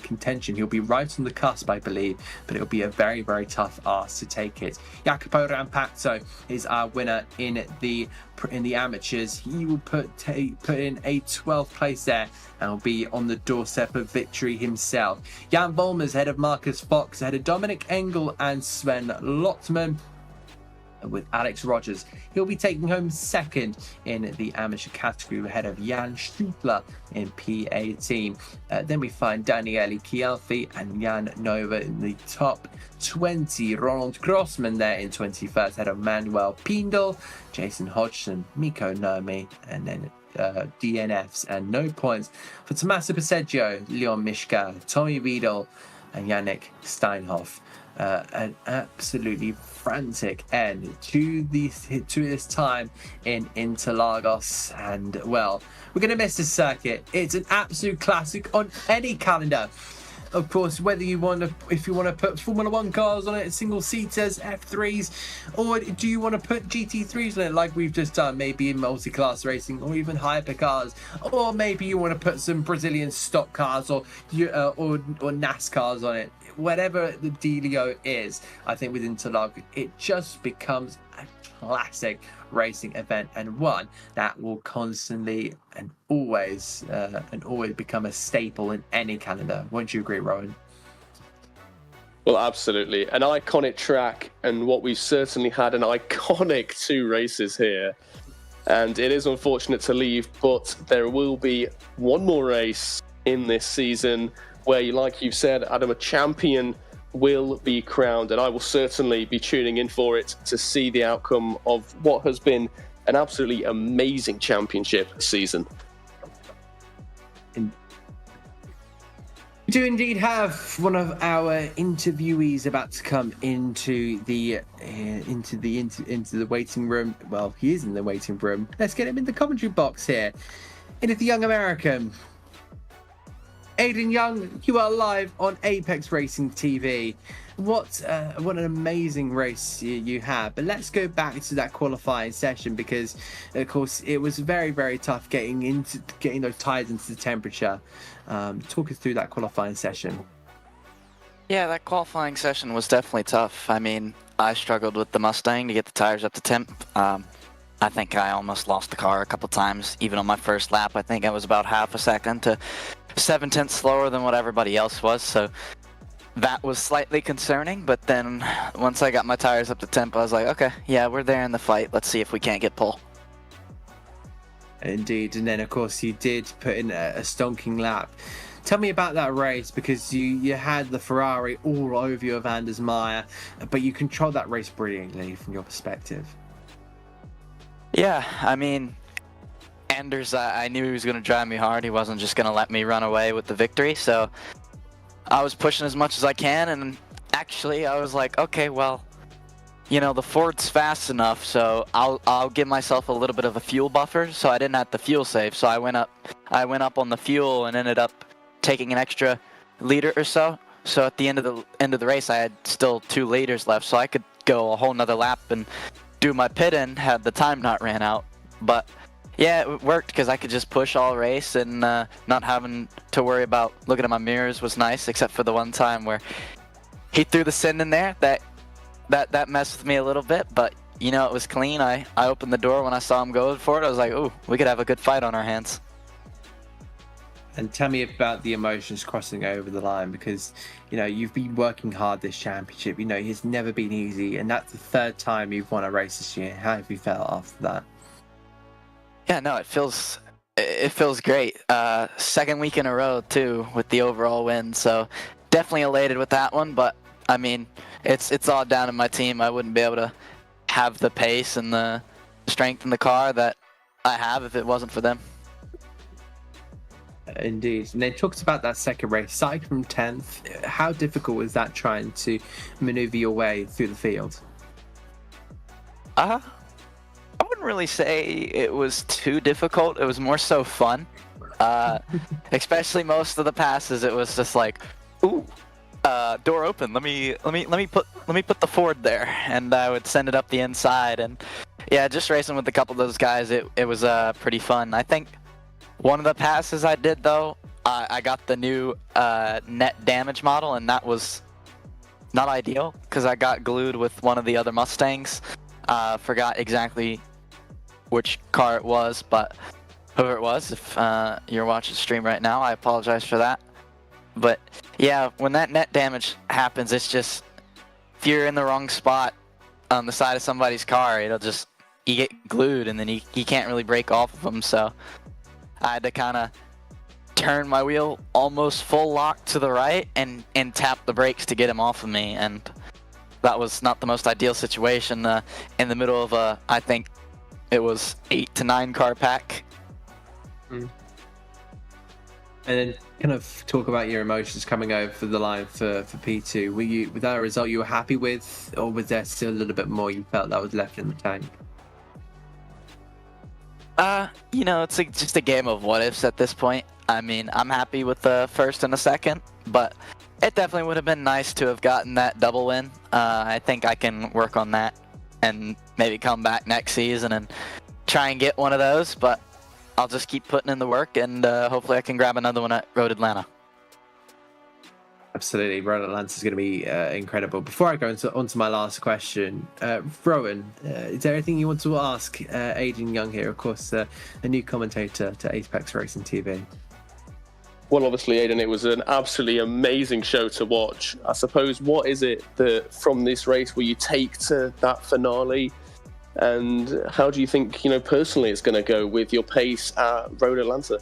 contention. He'll be right on the cusp, I believe, but it'll be a very, very tough ask to take it. Jacopo Rampazzo is our winner in the amateurs. He will put in a 12th place there and will be on the doorstep of victory himself. Jan Volmers ahead of Marcus Fox, ahead of Dominic Engel and Sven Lottman. With Alex Rogers, he'll be taking home second in the amateur category ahead of Jan Stutler in P18. Then we find Daniele Chialfi and Jan Nova in the top 20. Ronald Grossman there in 21st ahead of Manuel Pindel, Jason Hodgson, Miko Nomi, and then DNFs and no points for Tommaso Passeggio, Leon Mishka, Tommy Riedel, and Yannick Steinhoff. An absolutely frantic end to this time in Interlagos, and well, we're going to miss this circuit. It's an absolute classic on any calendar. Of course, whether you want to, if you want to put Formula 1 cars on it, single seaters, F3s, or do you want to put GT3s on it like we've just done, maybe in multi-class racing or even hypercars, or maybe you want to put some Brazilian stock cars or NASCARs on it. Whatever the dealio is, I think with Interlagos, it just becomes a classic racing event, and one that will constantly and always become a staple in any calendar. Won't you agree, Rowan? Well, absolutely. An iconic track, and what we've certainly had an iconic 2 races here. And it is unfortunate to leave, but there will be one more race in this season where, like you've said, Adam, a champion will be crowned, and I will certainly be tuning in for it to see the outcome of what has been an absolutely amazing championship season. We do indeed have one of our interviewees about to come into the waiting room. Well, he is in the waiting room. Let's get him in the commentary box here. It is the young American. Aiden Young, you are live on Apex Racing TV. What an amazing race you had. But let's go back to that qualifying session, because of course it was very, very tough getting those tires into the temperature. Talk us through that qualifying session. Yeah, that qualifying session was definitely tough. I mean, I struggled with the Mustang to get the tires up to temp. I think I almost lost the car a couple times. Even on my first lap, I think I was about half a second to 7/10 slower than what everybody else was, so that was slightly concerning. But then once I got my tires up to temp, I was like, okay, yeah, we're there in the fight. Let's see if we can't get pole. Indeed, and then of course you did put in a stonking lap. Tell me about that race, because you had the Ferrari all over you of Anders Meyer, but you controlled that race brilliantly from your perspective. Yeah, I mean, Anders, I knew he was going to drive me hard. He wasn't just going to let me run away with the victory, so I was pushing as much as I can, and actually I was like, okay, well, you know, the Ford's fast enough, so I'll give myself a little bit of a fuel buffer, so I didn't have to fuel save. So I went up on the fuel and ended up taking an extra liter or so. So at the end of the race, I had still 2 liters left, so I could go a whole nother lap and do my pit in had the time not ran out. But yeah, it worked because I could just push all race, and not having to worry about looking at my mirrors was nice, except for the one time where he threw the send in there. That messed with me a little bit, but you know, it was clean. I opened the door when I saw him going for it. I was like, ooh, we could have a good fight on our hands. And tell me about the emotions crossing over the line, because, you know, you've been working hard this championship. You know, it's never been easy, and that's the 3rd time you've won a race this year. How have you felt after that? Yeah, no, it feels great. 2nd week in a row too with the overall win, so definitely elated with that one. But I mean, it's all down to my team. I wouldn't be able to have the pace and the strength in the car that I have if it wasn't for them. Indeed. And then talks about that second race, starting from 10th. How difficult was that, trying to maneuver your way through the field? I wouldn't really say it was too difficult. It was more so fun. Especially most of the passes, it was just like, ooh, door open. Let me put the Ford there, and I would send it up the inside. And yeah, just racing with a couple of those guys, it was pretty fun. I think one of the passes I did though, I got the new net damage model, and that was not ideal because I got glued with one of the other Mustangs. Forgot exactly which car it was, but whoever it was, if you're watching the stream right now, I apologize for that. But yeah, when that net damage happens, it's just, if you're in the wrong spot on the side of somebody's car, it'll just, you get glued, and then you can't really break off of them. So I had to kind of turn my wheel almost full lock to the right and tap the brakes to get him off of me, and that was not the most ideal situation in the middle of a, I think it was 8 to 9 car pack. And then kind of talk about your emotions coming over the line for P2. With that result you were happy with, or was there still a little bit more you felt that was left in the tank? You know, it's just a game of what ifs at this point. I mean, I'm happy with the first and the second, but it definitely would have been nice to have gotten that double win. I think I can work on that and maybe come back next season and try and get one of those, but I'll just keep putting in the work, and hopefully I can grab another one at Road Atlanta. Absolutely, Road Atlanta is going to be incredible. Before I go onto my last question, Rowan, is there anything you want to ask Aidan Young here? Of course, a new commentator to Apex Racing TV. Well, obviously, Aidan, it was an absolutely amazing show to watch. I suppose, what is it that from this race will you take to that finale? And how do you think, personally it's going to go with your pace at Road Atlanta?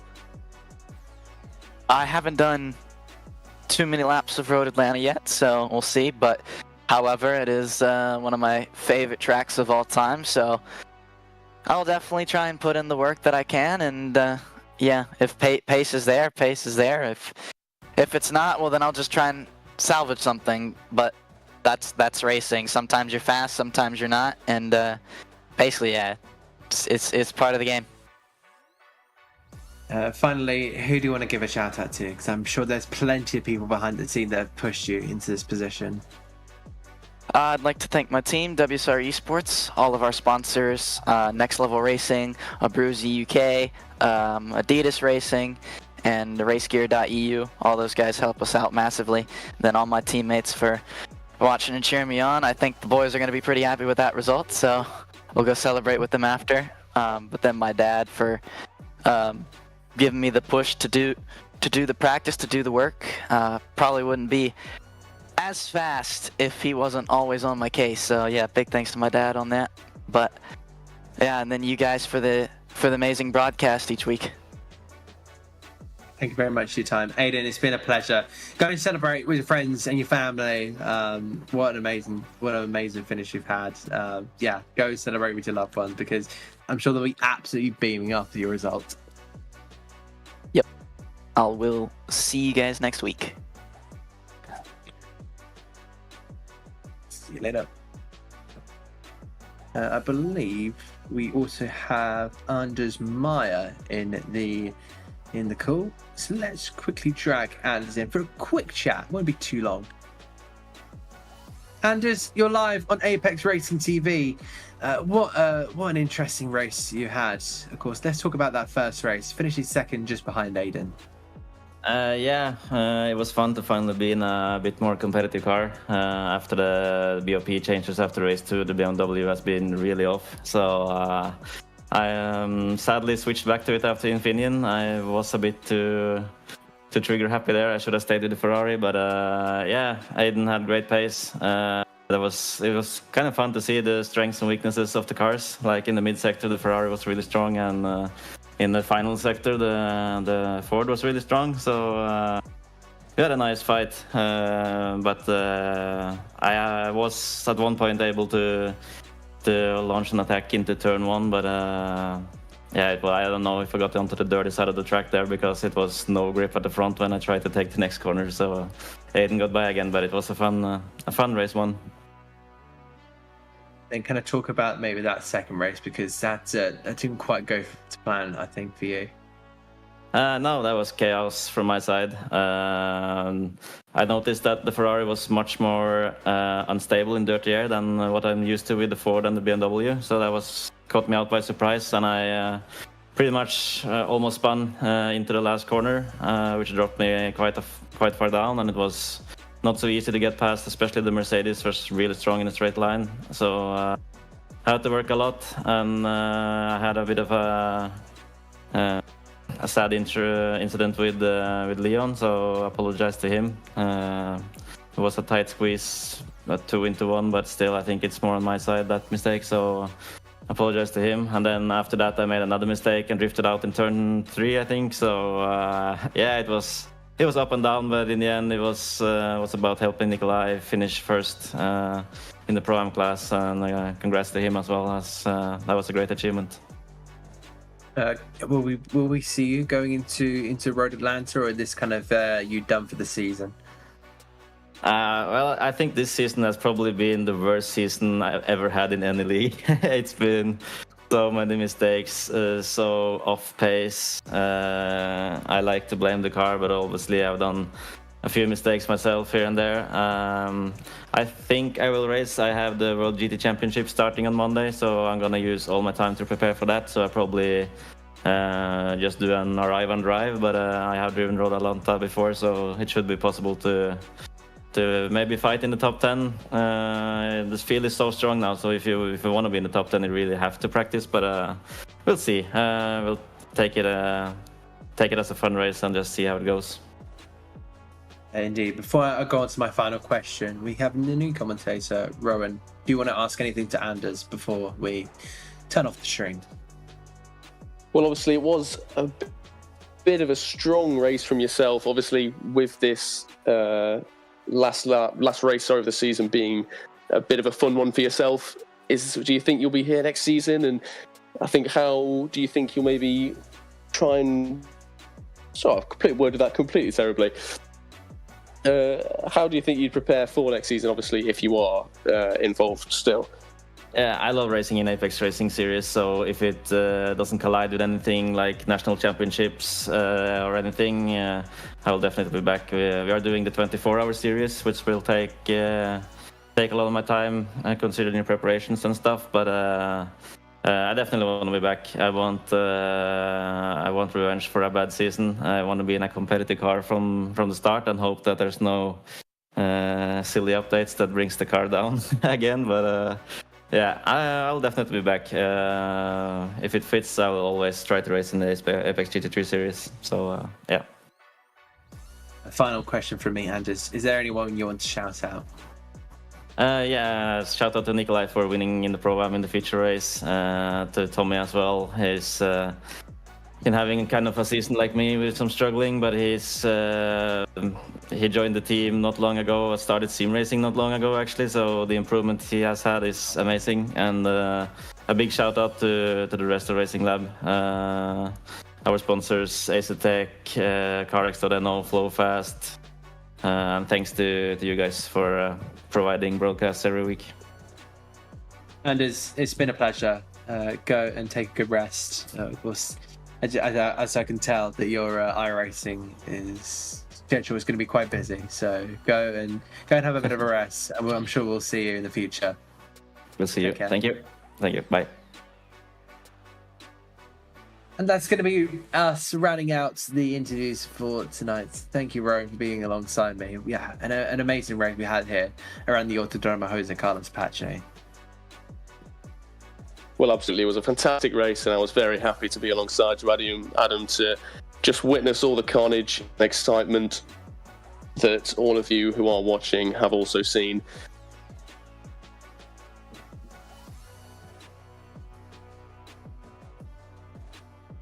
I haven't done too many laps of Road Atlanta yet, so we'll see. But however, it is one of my favorite tracks of all time, so I'll definitely try and put in the work that I can. And yeah, if pace is there, pace is there. If it's not, well, then I'll just try and salvage something. But that's racing. Sometimes you're fast, sometimes you're not, and basically, yeah, it's part of the game. Finally, who do you want to give a shout out to? Because I'm sure there's plenty of people behind the scene that have pushed you into this position. I'd like to thank my team, WSR Esports, all of our sponsors, Next Level Racing, Abruzzi UK, Adidas Racing, and RaceGear.eu. All those guys help us out massively. Then all my teammates for watching and cheering me on. I think the boys are going to be pretty happy with that result, so we'll go celebrate with them after. But then my dad for giving me the push to do the practice, to do the work. Probably wouldn't be as fast if he wasn't always on my case. So yeah, big thanks to my dad on that. But yeah, and then you guys for the amazing broadcast each week. Thank you very much for your time, Aidan. It's been a pleasure. Go and celebrate with your friends and your family. What an amazing finish you've had. Yeah, go celebrate with your loved ones, because I'm sure they'll be absolutely beaming after your result. Yep. We'll see you guys next week. See you later. I believe we also have Anders Meyer in the call. So let's quickly drag Anders in for a quick chat. Won't be too long. Anders, you're live on Apex Racing TV. What an interesting race you had. Of course, let's talk about that first race. Finishing second just behind Aidan. It was fun to finally be in a bit more competitive car. After the BOP changes after race 2, the BMW has been really off. So I sadly switched back to it after Infineon. I was a bit too trigger happy there. I should have stayed with the Ferrari, but Aidan had great pace. It was kind of fun to see the strengths and weaknesses of the cars. Like in the mid sector, the Ferrari was really strong, and in the final sector, the Ford was really strong. So we had a nice fight, but I was at one point able to launch an attack into turn 1, but I don't know if I got onto the dirty side of the track there, because it was no grip at the front when I tried to take the next corner. So Aidan got by again, but it was a fun race one. Then kind of talk about maybe that second race, because that didn't quite go to plan, I think, for you. No, that was chaos from my side. I noticed that the Ferrari was much more unstable in dirty air than what I'm used to with the Ford and the BMW. So that caught me out by surprise, and I pretty much almost spun into the last corner, which dropped me quite far down, and it was not so easy to get past, especially the Mercedes was really strong in a straight line. So I had to work a lot, and I had a bit of a sad incident with Leon, so I apologize to him. It was a tight squeeze, 2 into 1, but still I think it's more on my side, that mistake, so I apologize to him. And then after that I made another mistake and drifted out in turn 3, I think. So it was up and down, but in the end it was about helping Nikolai finish first in the Pro-Am class, and congrats to him as well, as that was a great achievement. Will we see you going into Road Atlanta, or is this kind of you done for the season? Well, I think this season has probably been the worst season I've ever had in any league. It's been so many mistakes, so off pace. I like to blame the car, but obviously I've done a few mistakes myself here and there. I think I will race. I have the World GT Championship starting on Monday, so I'm gonna use all my time to prepare for that. So I probably just do an arrive and drive, but I have driven Road Atlanta before, so it should be possible to maybe fight in the top 10. This field is so strong now, so if you want to be in the top 10, you really have to practice. But we'll see. We'll take it as a fun race and just see how it goes. Indeed. Before I go on to my final question, we have a new commentator, Rowan. Do you want to ask anything to Anders before we turn off the stream? Well, obviously, it was a bit of a strong race from yourself. Obviously, with this last race of the season being a bit of a fun one for yourself, do you think you'll be here next season? And I think, how do you think you'll maybe try and... Sorry, I've completely worded that completely terribly. How do you think you'd prepare for next season, obviously, if you are involved still? Yeah, I love racing in Apex Racing Series, so if it doesn't collide with anything like national championships or anything, I will definitely be back. We are doing the 24-hour series, which will take a lot of my time considering preparations and stuff, but I definitely want to be back. I want revenge for a bad season. I want to be in a competitive car from the start and hope that there's no silly updates that brings the car down again, but yeah, I'll definitely be back. If it fits, I will always try to race in the Apex GT3 series. So, yeah. A final question from me, Anders. Is there anyone you want to shout out? Yeah, shout out to Nikolai for winning in the Pro-Am in the feature race. To Tommy as well. He's been having kind of a season like me with some struggling, but he joined the team not long ago. Started sim racing not long ago, actually. So the improvement he has had is amazing. And a big shout out to the rest of Racing Lab. Our sponsors, ACTech, CarX.no, FlowFast. And thanks to you guys for providing broadcasts every week. And it's been a pleasure. Go and take a good rest. Of course, as I can tell, that your iRacing schedule is going to be quite busy. So go and have a bit of a rest. And I'm sure we'll see you in the future. We'll see you. Thank you. Bye. And that's going to be us rounding out the interviews for tonight. Thank you, Rowan, for being alongside me. Yeah, an amazing race we had here around the Autodromo Jose Carlos Pache. Well, absolutely. It was a fantastic race, and I was very happy to be alongside you, Adam, to just witness all the carnage and excitement that all of you who are watching have also seen.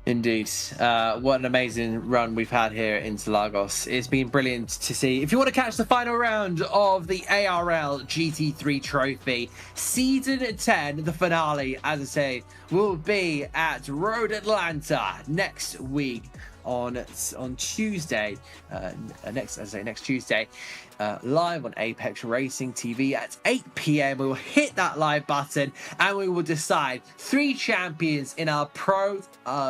Indeed. What an amazing run we've had here in Interlagos. It's been brilliant to see. If you want to catch the final round of the ARL GT3 trophy, Season 10, the finale, as I say, will be at Road Atlanta next week on Tuesday. Next Tuesday. Live on Apex Racing TV at 8 p.m. We will hit that live button and we will decide 3 champions in our Pro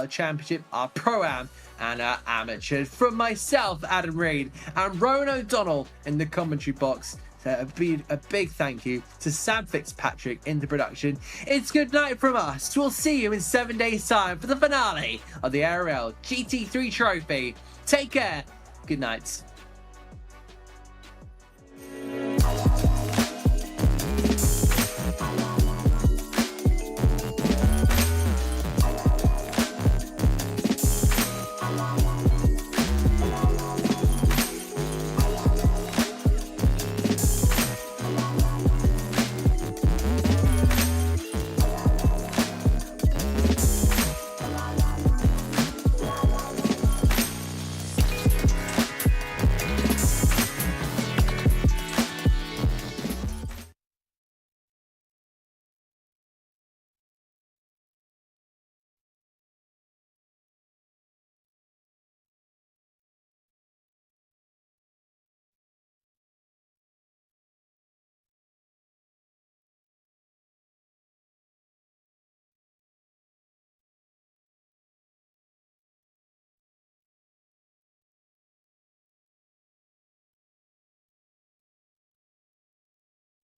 Championship, our Pro-Am and our Amateur. From myself, Adam Reed, and Rowan O'Donnell in the commentary box. So a big thank you to Sam Fitzpatrick in the production. It's good night from us. We'll see you in 7 days' time for the finale of the ARL GT3 trophy. Take care. Good night.